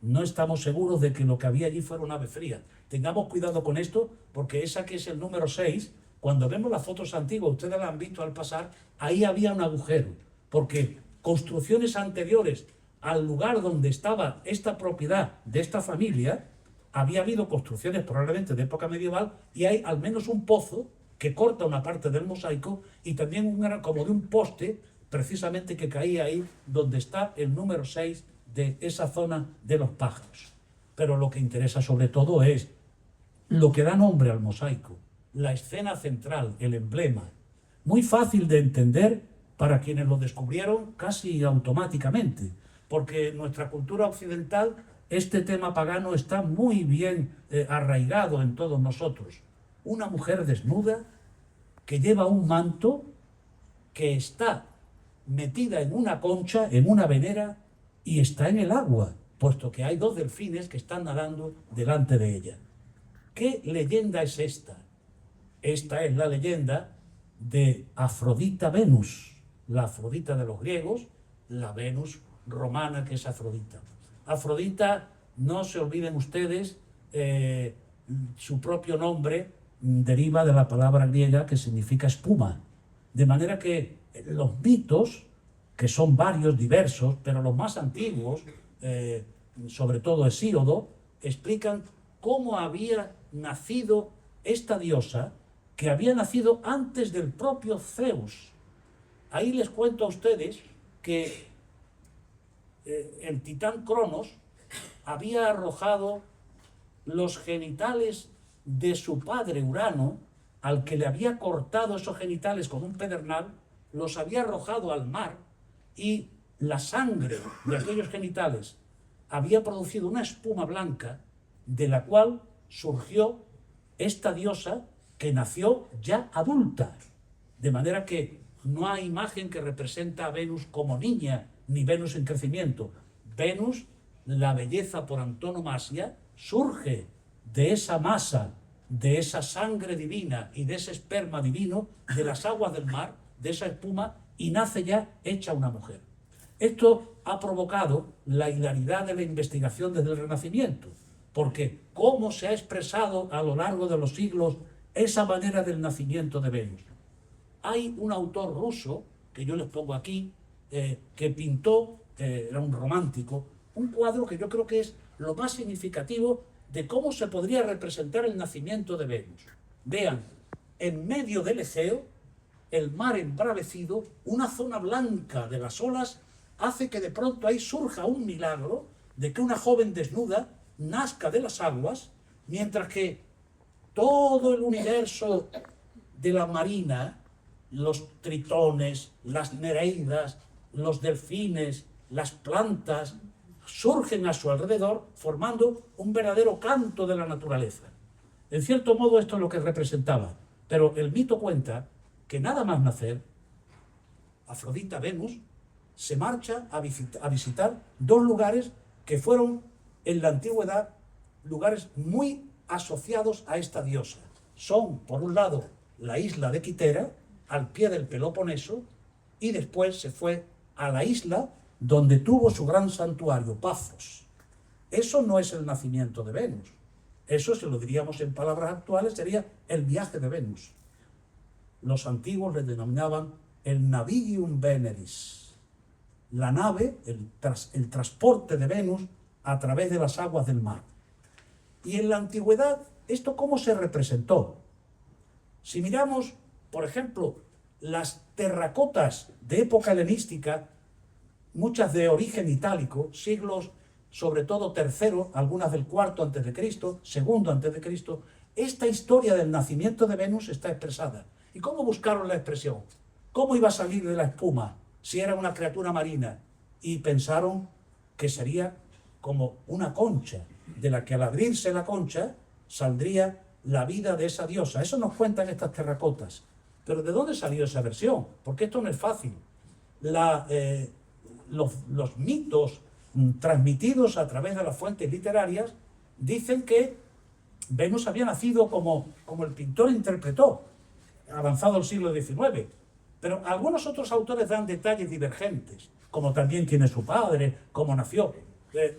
No estamos seguros de que lo que había allí fuera un ave fría. Tengamos cuidado con esto, porque esa que es el número 6, cuando vemos las fotos antiguas, ustedes la han visto al pasar, ahí había un agujero, porque construcciones anteriores al lugar donde estaba esta propiedad de esta familia, había habido construcciones probablemente de época medieval y hay al menos un pozo que corta una parte del mosaico y también como de un poste precisamente que caía ahí donde está el número 6 de esa zona de los pájaros. Pero lo que interesa sobre todo es lo que da nombre al mosaico, la escena central, el emblema, muy fácil de entender para quienes lo descubrieron casi automáticamente, porque en nuestra cultura occidental este tema pagano está muy bien arraigado en todos nosotros. Una mujer desnuda que lleva un manto, que está metida en una concha, en una venera, y está en el agua, puesto que hay dos delfines que están nadando delante de ella. ¿Qué leyenda es esta? Esta es la leyenda de Afrodita Venus, la Afrodita de los griegos, la Venus romana que es Afrodita. Afrodita, no se olviden ustedes, su propio nombre deriva de la palabra griega que significa espuma. De manera que los mitos, que son varios, diversos, pero los más antiguos, sobre todo Hesíodo, explican cómo había nacido esta diosa, que había nacido antes del propio Zeus. Ahí les cuento a ustedes que el titán Cronos había arrojado los genitales de su padre Urano, al que le había cortado esos genitales con un pedernal, los había arrojado al mar y la sangre de aquellos genitales había producido una espuma blanca de la cual surgió esta diosa que nació ya adulta. De manera que no hay imagen que representa a Venus como niña, ni Venus en crecimiento. Venus, la belleza por antonomasia, surge de esa masa, de esa sangre divina y de ese esperma divino, de las aguas del mar, de esa espuma, y nace ya hecha una mujer. Esto ha provocado la hilaridad de la investigación desde el Renacimiento, porque cómo se ha expresado a lo largo de los siglos esa manera del nacimiento de Venus. Hay un autor ruso, que yo les pongo aquí, que pintó, era un romántico, un cuadro que yo creo que es lo más significativo de cómo se podría representar el nacimiento de Venus. Vean, en medio del Egeo, el mar embravecido, una zona blanca de las olas, hace que de pronto ahí surja un milagro de que una joven desnuda nazca de las aguas, mientras que todo el universo de la marina, los tritones, las nereidas, los delfines, las plantas, surgen a su alrededor formando un verdadero canto de la naturaleza. En cierto modo esto es lo que representaba, pero el mito cuenta que nada más nacer, Afrodita Venus se marcha a visitar dos lugares que fueron en la antigüedad lugares muy asociados a esta diosa. Son, por un lado, la isla de Quitera, al pie del Peloponeso, y después se fue a la isla donde tuvo su gran santuario, Pafos. Eso no es el nacimiento de Venus. Eso, si lo diríamos en palabras actuales, sería el viaje de Venus. Los antiguos le denominaban el Navigium Veneris, la nave, el transporte de Venus a través de las aguas del mar. Y en la antigüedad, ¿esto cómo se representó? Si miramos, por ejemplo, las terracotas de época helenística, muchas de origen itálico, siglos sobre todo tercero, algunas del cuarto antes de Cristo, segundo antes de Cristo, esta historia del nacimiento de Venus está expresada. ¿Y cómo buscaron la expresión? ¿Cómo iba a salir de la espuma si era una criatura marina? Y pensaron que sería como una concha, de la que al abrirse la concha saldría la vida de esa diosa. Eso nos cuentan estas terracotas. Pero ¿de dónde salió esa versión? Porque esto no es fácil. Los mitos transmitidos a través de las fuentes literarias dicen que Venus había nacido como el pintor interpretó, avanzado el siglo XIX. Pero algunos otros autores dan detalles divergentes, como también quién es su padre, cómo nació.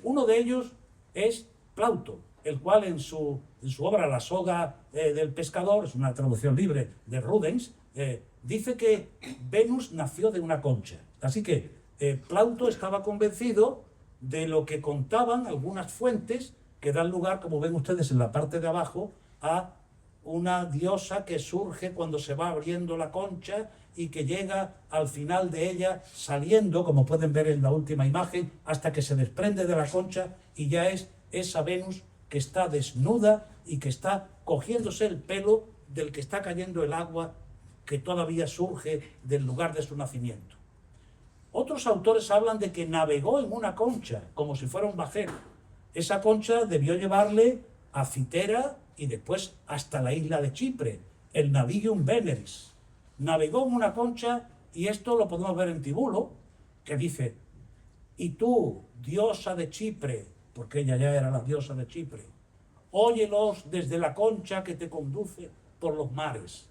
Uno de ellos es Plauto, el cual en su obra La soga del pescador, es una traducción libre de Rudens, dice que Venus nació de una concha. Así que Plauto estaba convencido de lo que contaban algunas fuentes que dan lugar, como ven ustedes en la parte de abajo, a una diosa que surge cuando se va abriendo la concha y que llega al final de ella saliendo, como pueden ver en la última imagen, hasta que se desprende de la concha y ya es esa Venus que está desnuda y que está cogiéndose el pelo del que está cayendo el agua que todavía surge del lugar de su nacimiento. Otros autores hablan de que navegó en una concha, como si fuera un bajel. Esa concha debió llevarle a Citera y después hasta la isla de Chipre, el Navigium Veneris. Navegó en una concha, y esto lo podemos ver en Tibulo, que dice: y tú, diosa de Chipre, porque ella ya era la diosa de Chipre, óyelos desde la concha que te conduce por los mares.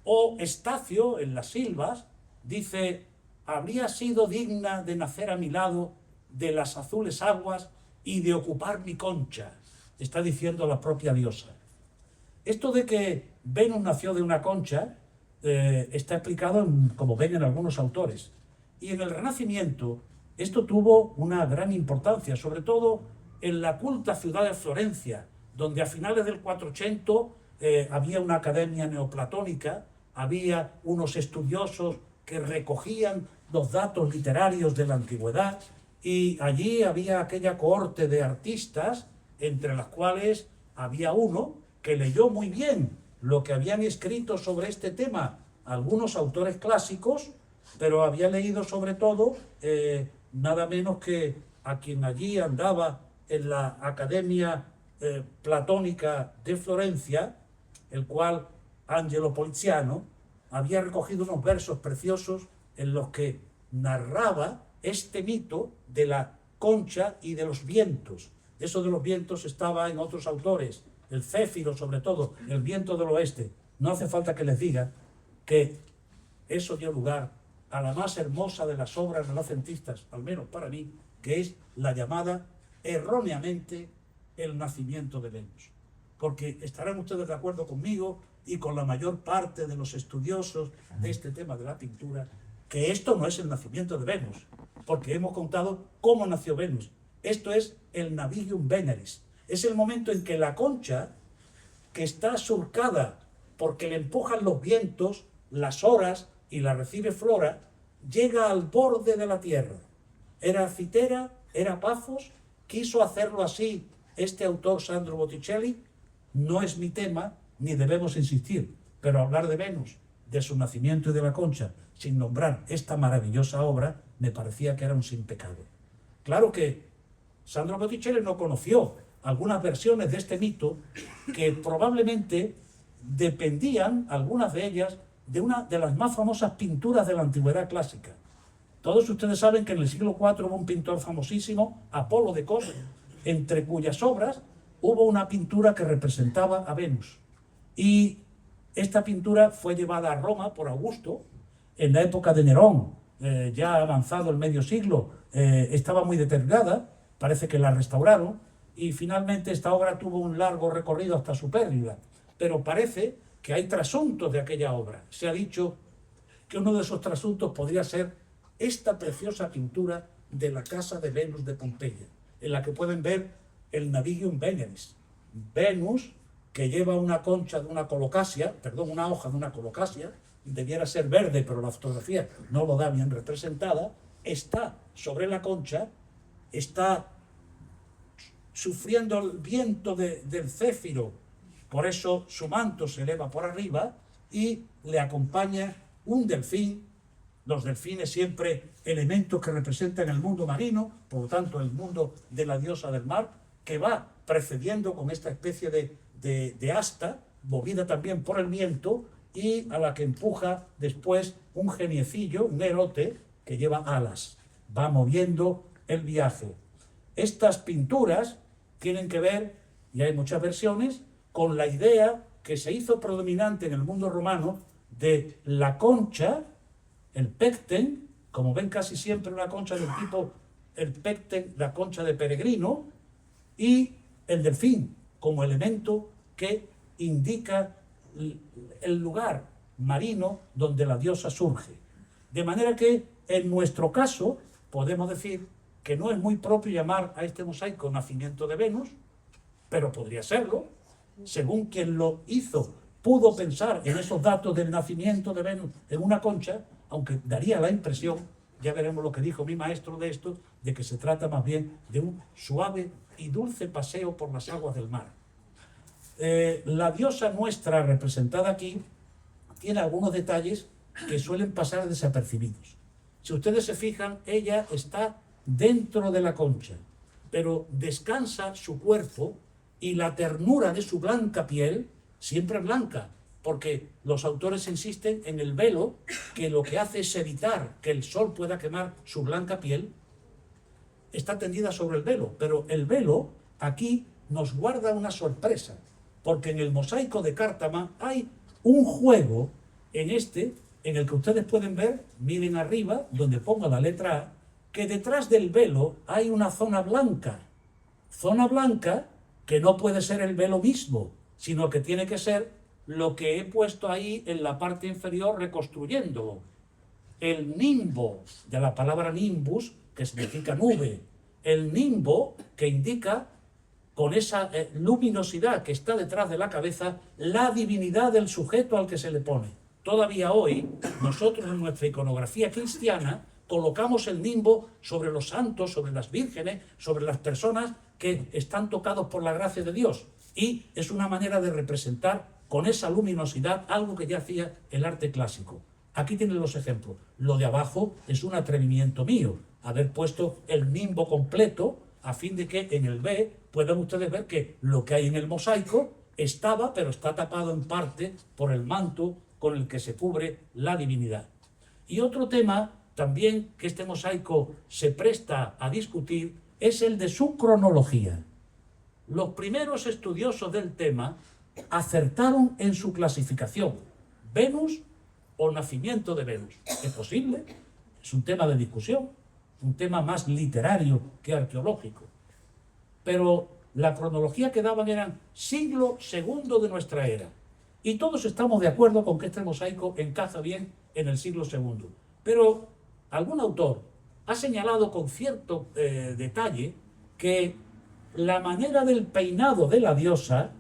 O Estacio, en las Silvas, dice: habría sido digna de nacer a mi lado de las azules aguas y de ocupar mi concha. Está diciendo la propia diosa. Esto de que Venus nació de una concha está explicado, como ven, en algunos autores. Y en el Renacimiento esto tuvo una gran importancia, sobre todo en la culta ciudad de Florencia, donde a finales del 400 había una academia neoplatónica, había unos estudiosos que recogían los datos literarios de la antigüedad, y allí había aquella cohorte de artistas, entre las cuales había uno que leyó muy bien lo que habían escrito sobre este tema algunos autores clásicos, pero había leído sobre todo nada menos que a quien allí andaba en la Academia Platónica de Florencia, el cual, Angelo Poliziano, había recogido unos versos preciosos en los que narraba este mito de la concha y de los vientos. Eso de los vientos estaba en otros autores, el Céfiro sobre todo, el viento del oeste. No hace falta que les diga que eso dio lugar a la más hermosa de las obras renacentistas, al menos para mí, que es la llamada erróneamente el nacimiento de Venus. Porque estarán ustedes de acuerdo conmigo y con la mayor parte de los estudiosos de este tema de la pintura, que esto no es el nacimiento de Venus, porque hemos contado cómo nació Venus. Esto es el Navigium Veneris. Es el momento en que la concha, que está surcada porque le empujan los vientos, las horas y la recibe Flora, llega al borde de la tierra. Era Citera, era Pafos, quiso hacerlo así este autor Sandro Botticelli. No es mi tema, ni debemos insistir, pero hablar de Venus, de su nacimiento y de la concha, sin nombrar esta maravillosa obra, me parecía que era un sin pecado. Claro que Sandro Botticelli no conoció algunas versiones de este mito que probablemente dependían, algunas de ellas, de una de las más famosas pinturas de la antigüedad clásica. Todos ustedes saben que en el siglo IV hubo un pintor famosísimo, Apolo de Kos, entre cuyas obras hubo una pintura que representaba a Venus. Y esta pintura fue llevada a Roma por Augusto en la época de Nerón, ya avanzado el medio siglo, estaba muy deteriorada, parece que la restauraron, y finalmente esta obra tuvo un largo recorrido hasta su pérdida. Pero parece que hay trasuntos de aquella obra. Se ha dicho que uno de esos trasuntos podría ser esta preciosa pintura de la casa de Venus de Pompeya, en la que pueden ver el Navigium Veneris. Venus, que lleva una concha de una colocasia, perdón, una hoja de una colocasia, debiera ser verde, pero la fotografía no lo da bien representada, está sobre la concha, está sufriendo el viento del Céfiro, por eso su manto se eleva por arriba y le acompaña un delfín. Los delfines siempre elementos que representan el mundo marino, por lo tanto el mundo de la diosa del mar, que va precediendo con esta especie de asta, movida también por el viento, y a la que empuja después un geniecillo, un erote, que lleva alas. Va moviendo el viaje. Estas pinturas tienen que ver, y hay muchas versiones, con la idea que se hizo predominante en el mundo romano de la concha, el pecten, como ven casi siempre una concha del tipo, el pecten, la concha de peregrino, y el delfín como elemento que indica el lugar marino donde la diosa surge. De manera que En nuestro caso, podemos decir que no es muy propio llamar a este mosaico Nacimiento de Venus, pero podría serlo. Según quien lo hizo pudo pensar en esos datos del nacimiento de Venus en una concha, aunque daría la impresión, ya veremos lo que dijo mi maestro de esto, de que se trata más bien de un suave y dulce paseo por las aguas del mar. La diosa nuestra representada aquí tiene algunos detalles que suelen pasar desapercibidos. Si ustedes se fijan, ella está dentro de la concha, pero descansa su cuerpo y la ternura de su blanca piel, siempre blanca, porque los autores insisten en el velo, que lo que hace es evitar que el sol pueda quemar su blanca piel, está tendida sobre el velo, pero el velo aquí nos guarda una sorpresa, porque en el mosaico de Cártama hay un juego en el que ustedes pueden ver, miren arriba, donde ponga la letra A, que detrás del velo hay una zona blanca que no puede ser el velo mismo, sino que tiene que ser lo que he puesto ahí en la parte inferior reconstruyéndolo. El nimbo, de la palabra nimbus, que significa nube. El nimbo que indica, con esa luminosidad que está detrás de la cabeza, la divinidad del sujeto al que se le pone. Todavía hoy, nosotros en nuestra iconografía cristiana, colocamos el nimbo sobre los santos, sobre las vírgenes, sobre las personas que están tocados por la gracia de Dios. Y es una manera de representar con esa luminosidad algo que ya hacía el arte clásico. Aquí tienen los ejemplos. Lo de abajo es un atrevimiento mío, haber puesto el nimbo completo a fin de que en el B puedan ustedes ver que lo que hay en el mosaico estaba, pero está tapado en parte por el manto con el que se cubre la divinidad. Y otro tema también que este mosaico se presta a discutir es el de su cronología. Los primeros estudiosos del tema acertaron en su clasificación. ¿Venus o nacimiento de Venus? ¿Es posible? Es un tema de discusión, un tema más literario que arqueológico. Pero la cronología que daban eran siglo II de nuestra era. Y todos estamos de acuerdo con que este mosaico encaja bien en el siglo II. Pero algún autor ha señalado con cierto detalle que la manera del peinado de la diosa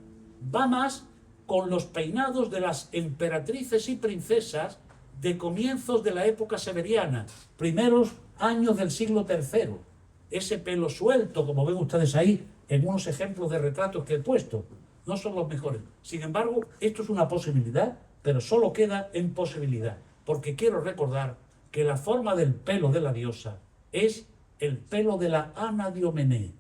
va más con los peinados de las emperatrices y princesas de comienzos de la época severiana, primeros años del siglo III. Ese pelo suelto, como ven ustedes ahí, en unos ejemplos de retratos que he puesto, no son los mejores. Sin embargo, esto es una posibilidad, pero solo queda en posibilidad, porque quiero recordar que la forma del pelo de la diosa es el pelo de la Anadiomené,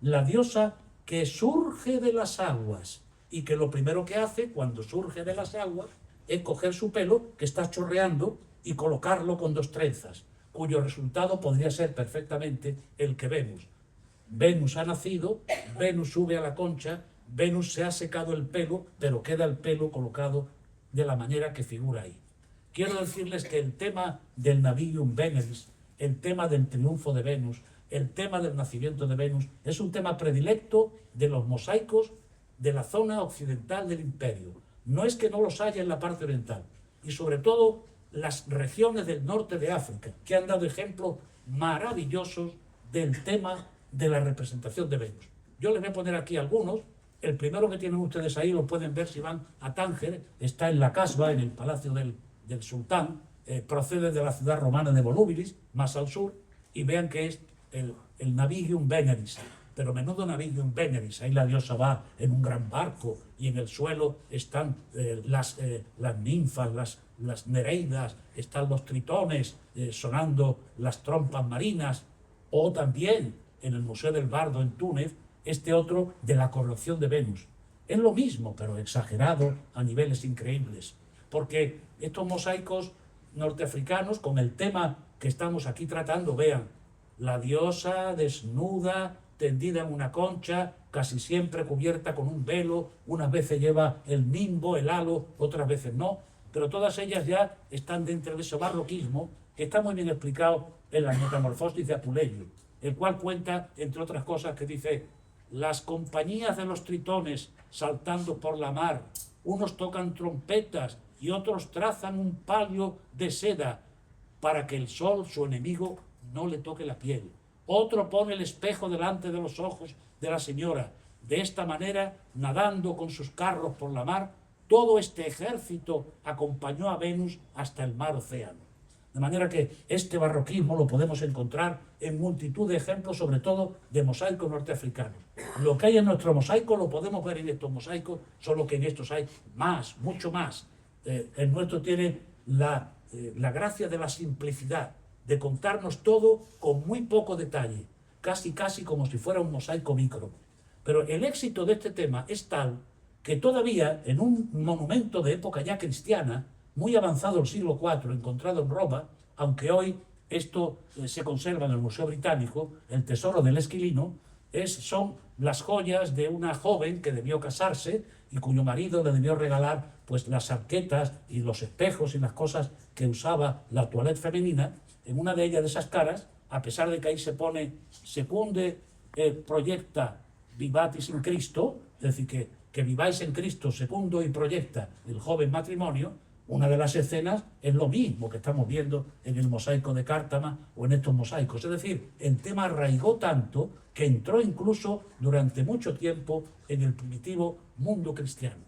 la diosa que surge de las aguas y que lo primero que hace cuando surge de las aguas es coger su pelo que está chorreando y colocarlo con dos trenzas, cuyo resultado podría ser perfectamente el que vemos. Venus ha nacido, Venus sube a la concha, Venus se ha secado el pelo, pero queda el pelo colocado de la manera que figura ahí. Quiero decirles que el tema del Navigium Veneris, el tema del triunfo de Venus, el tema del nacimiento de Venus, es un tema predilecto de los mosaicos de la zona occidental del imperio. No es que no los haya en la parte oriental, y sobre todo las regiones del norte de África, que han dado ejemplos maravillosos del tema de la representación de Venus. Yo les voy a poner aquí algunos. El primero que tienen ustedes ahí lo pueden ver si van a Tánger, está en la Casbah, en el palacio del sultán, procede de la ciudad romana de Volubilis, más al sur, y vean que es el Navigium Veneris, pero menudo Navigium Veneris. Ahí la diosa va en un gran barco y en el suelo están las ninfas, las nereidas, están los tritones sonando las trompas marinas, o también en el Museo del Bardo en Túnez, este otro de la corrupción de Venus. Es lo mismo, pero exagerado a niveles increíbles, porque estos mosaicos norteafricanos, con el tema que estamos aquí tratando, vean, la diosa desnuda, tendida en una concha, casi siempre cubierta con un velo, unas veces lleva el nimbo, el halo, otras veces no, pero todas ellas ya están dentro de ese barroquismo que está muy bien explicado en la Metamorfosis de Apuleyo, el cual cuenta, entre otras cosas, que dice: las compañías de los tritones saltando por la mar, unos tocan trompetas y otros trazan un palio de seda, para que el sol, su enemigo, no le toque la piel. Otro pone el espejo delante de los ojos de la señora. De esta manera, nadando con sus carros por la mar, todo este ejército acompañó a Venus hasta el mar océano. De manera que este barroquismo lo podemos encontrar en multitud de ejemplos, sobre todo de mosaicos norteafricanos. Lo que hay en nuestro mosaico lo podemos ver en estos mosaicos, solo que en estos hay más, mucho más. El nuestro tiene la gracia de la simplicidad, de contarnos todo con muy poco detalle, casi como si fuera un mosaico micro. Pero el éxito de este tema es tal que todavía en un monumento de época ya cristiana, muy avanzado el siglo IV, encontrado en Roma, aunque hoy esto se conserva en el Museo Británico, el tesoro del Esquilino, son las joyas de una joven que debió casarse y cuyo marido le debió regalar pues las arquetas y los espejos y las cosas que usaba la toilette femenina. En una de ellas, de esas caras, a pesar de que ahí se pone secunde proyecta vivatis in Cristo, es decir, que viváis en Cristo secundo y proyecta el joven matrimonio, una de las escenas es lo mismo que estamos viendo en el mosaico de Cártama o en estos mosaicos. Es decir, el tema arraigó tanto que entró incluso durante mucho tiempo en el primitivo mundo cristiano.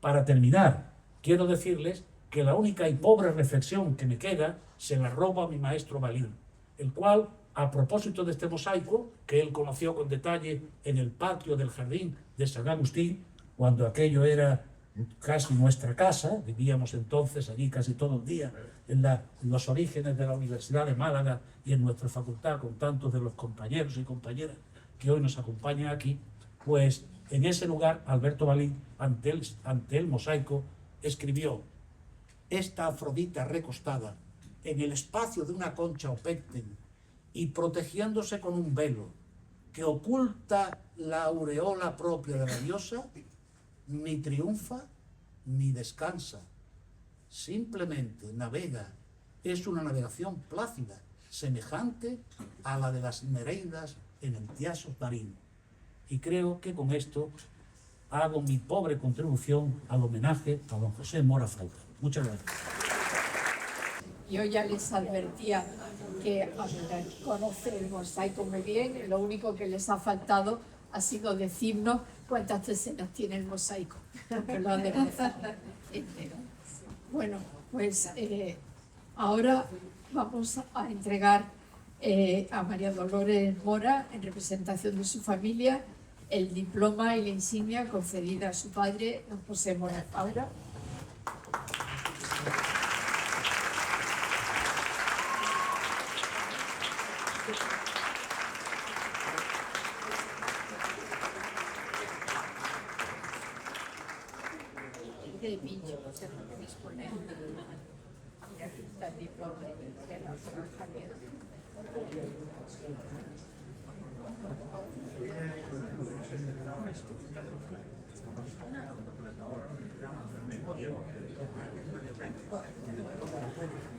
Para terminar, quiero decirles que la única y pobre reflexión que me queda se la roba mi maestro Balín, el cual, a propósito de este mosaico, que él conoció con detalle en el patio del jardín de San Agustín, cuando aquello era casi nuestra casa, vivíamos entonces allí casi todo el día, en los orígenes de la Universidad de Málaga y en nuestra facultad, con tantos de los compañeros y compañeras que hoy nos acompañan aquí, pues en ese lugar Alberto Balín, ante el mosaico, escribió: esta Afrodita recostada en el espacio de una concha o pécten y protegiéndose con un velo que oculta la aureola propia de la diosa, ni triunfa ni descansa, simplemente navega. Es una navegación plácida, semejante a la de las Nereidas en el Tiaso marino. Y creo que con esto hago mi pobre contribución al homenaje a don José Mora Faura. Muchas gracias. Yo ya les advertía que conoce el mosaico muy bien, lo único que les ha faltado ha sido decirnos cuántas escenas tiene el mosaico, porque lo han demostrado entero. Bueno, pues ahora vamos a entregar a María Dolores Mora, en representación de su familia, el diploma y la insignia concedida a su padre, don José Mora Faura. De pincho, se puede disponer. Ya está el diploma de la Javier.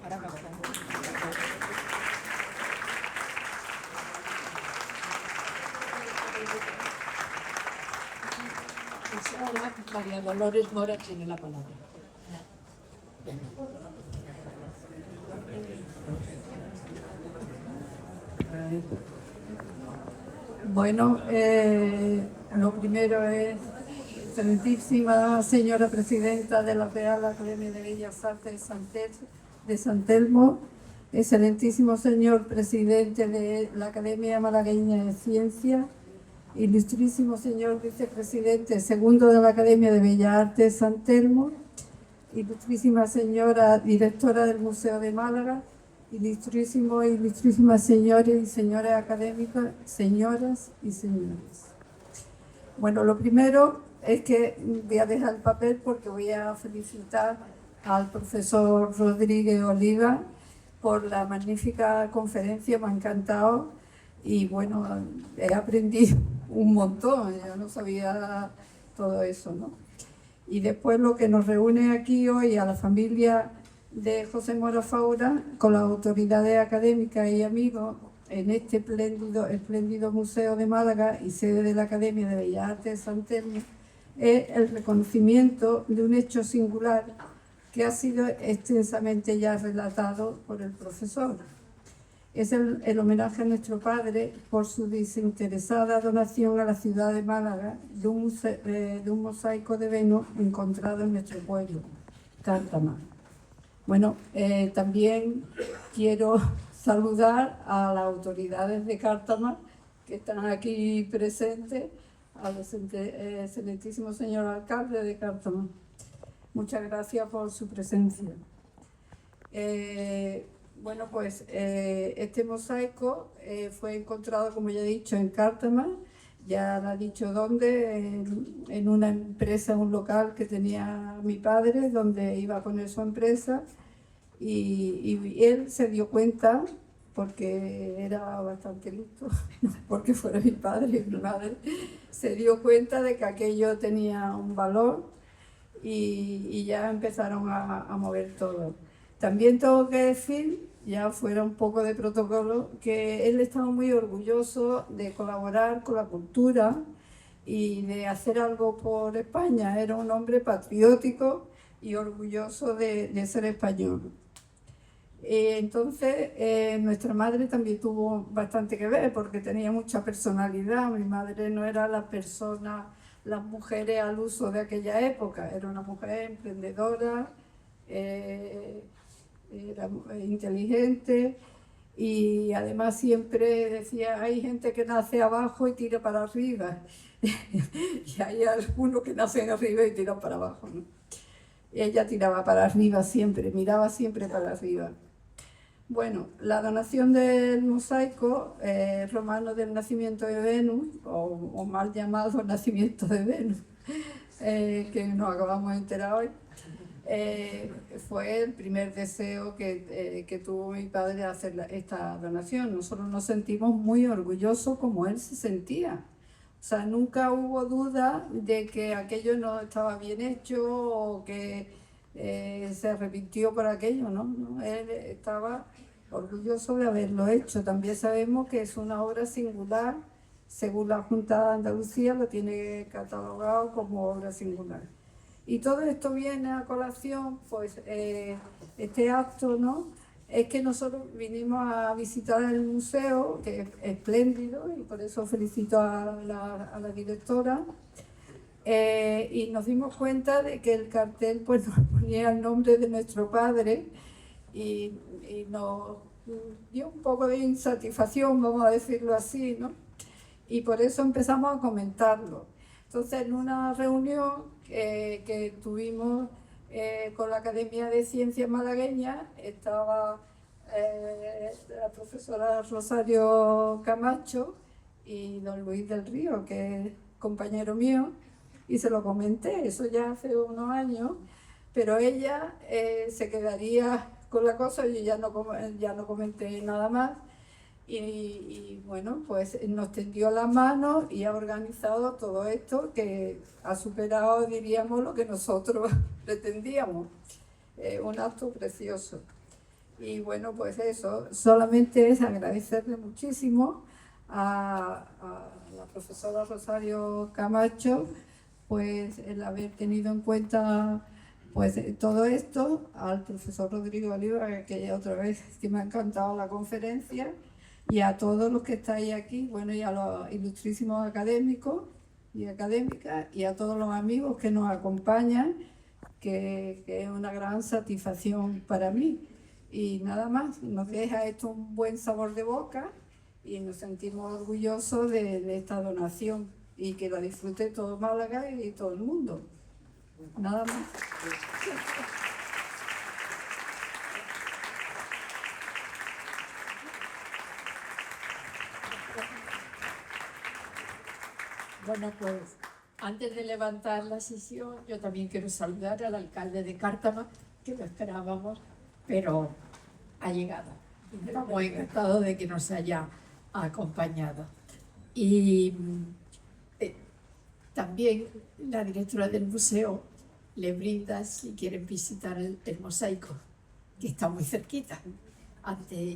Ahora me pongo. Ahora María Dolores Mora tiene la palabra. Bueno, lo primero es, excelentísima señora presidenta de la Real Academia de Bellas Artes de San Telmo, excelentísimo señor presidente de la Academia Malagueña de Ciencias, ilustrísimo señor vicepresidente segundo de la Academia de Bellas Artes de San Telmo, ilustrísima señora directora del Museo de Málaga, ilustrísimas señores y señores académicos, señoras y señores. Bueno, lo primero es que voy a dejar el papel porque voy a felicitar al profesor Rodríguez Oliva por la magnífica conferencia, me ha encantado y bueno, he aprendido un montón, yo no sabía todo eso, ¿no? Y después lo que nos reúne aquí hoy a la familia de José Mora Faura, con las autoridades académicas y amigos en este espléndido Museo de Málaga y sede de la Academia de Bellas Artes de San Telmo, es el reconocimiento de un hecho singular que ha sido extensamente ya relatado por el profesor. Es el homenaje a nuestro padre por su desinteresada donación a la ciudad de Málaga de un mosaico de Venus encontrado en nuestro pueblo, Cártama. Bueno, también quiero saludar a las autoridades de Cártama que están aquí presentes, al excelentísimo señor alcalde de Cártama. Muchas gracias por su presencia. Bueno, pues este mosaico fue encontrado, como ya he dicho, en Cártama. Ya lo ha dicho dónde, en una empresa, un local que tenía mi padre, donde iba a poner su empresa. Y él se dio cuenta, porque era bastante listo, porque fuera mi padre y mi madre, se dio cuenta de que aquello tenía un valor y ya empezaron a mover todo. También tengo que decir, ya fuera un poco de protocolo, que él estaba muy orgulloso de colaborar con la cultura y de hacer algo por España. Era un hombre patriótico y orgulloso de ser español. Entonces, nuestra madre también tuvo bastante que ver porque tenía mucha personalidad. Mi madre no era la persona, las mujeres al uso de aquella época, era una mujer emprendedora, era inteligente y además siempre decía, hay gente que nace abajo y tira para arriba y hay algunos que nacen arriba y tiran para abajo, ¿no? Ella tiraba para arriba siempre, miraba siempre para arriba. Bueno, la donación del mosaico romano del nacimiento de Venus, o mal llamado nacimiento de Venus, que nos acabamos de enterar hoy, fue el primer deseo que tuvo mi padre de hacer esta donación. Nosotros nos sentimos muy orgullosos como él se sentía. O sea, nunca hubo duda de que aquello no estaba bien hecho o que se arrepintió por aquello, ¿no? Él estaba orgulloso de haberlo hecho. También sabemos que es una obra singular, según la Junta de Andalucía lo tiene catalogado como obra singular. Y todo esto viene a colación, pues este acto, ¿no? Es que nosotros vinimos a visitar el museo, que es espléndido, y por eso felicito a la directora, y nos dimos cuenta de que el cartel pues nos ponía el nombre de nuestro padre y nos dio un poco de insatisfacción, vamos a decirlo así, ¿no? Y por eso empezamos a comentarlo. Entonces, en una reunión que tuvimos con la Academia de Ciencias Malagueña, estaba la profesora Rosario Camacho y don Luis del Río, que es compañero mío, y se lo comenté, eso ya hace unos años, pero ella se quedaría con la cosa, yo ya no comenté nada más. Y bueno, pues nos tendió la mano y ha organizado todo esto que ha superado, diríamos, lo que nosotros pretendíamos. Un acto precioso. Y bueno, pues eso, solamente es agradecerle muchísimo a la profesora Rosario Camacho, pues el haber tenido en cuenta pues todo esto, al profesor Rodrigo Oliva, que otra vez que me ha encantado la conferencia, y a todos los que estáis aquí, bueno, y a los ilustrísimos académicos y académicas, y a todos los amigos que nos acompañan, que es una gran satisfacción para mí. Y nada más, nos deja esto un buen sabor de boca y nos sentimos orgullosos de esta donación y que la disfrute todo Málaga y todo el mundo. Nada más. Bueno, pues antes de levantar la sesión, yo también quiero saludar al alcalde de Cártama, que lo esperábamos, pero ha llegado. Estamos encantados de que nos haya acompañado. Y también la directora del museo le brinda, si quieren visitar el mosaico, que está muy cerquita.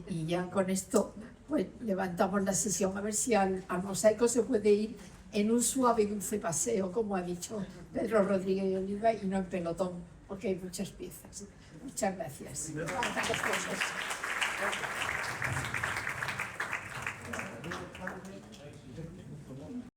Y ya con esto pues levantamos la sesión, a ver si al mosaico se puede ir en un suave y dulce paseo, como ha dicho Pedro Rodríguez Oliva, y no en pelotón, porque hay muchas piezas. Muchas gracias. Tantas cosas.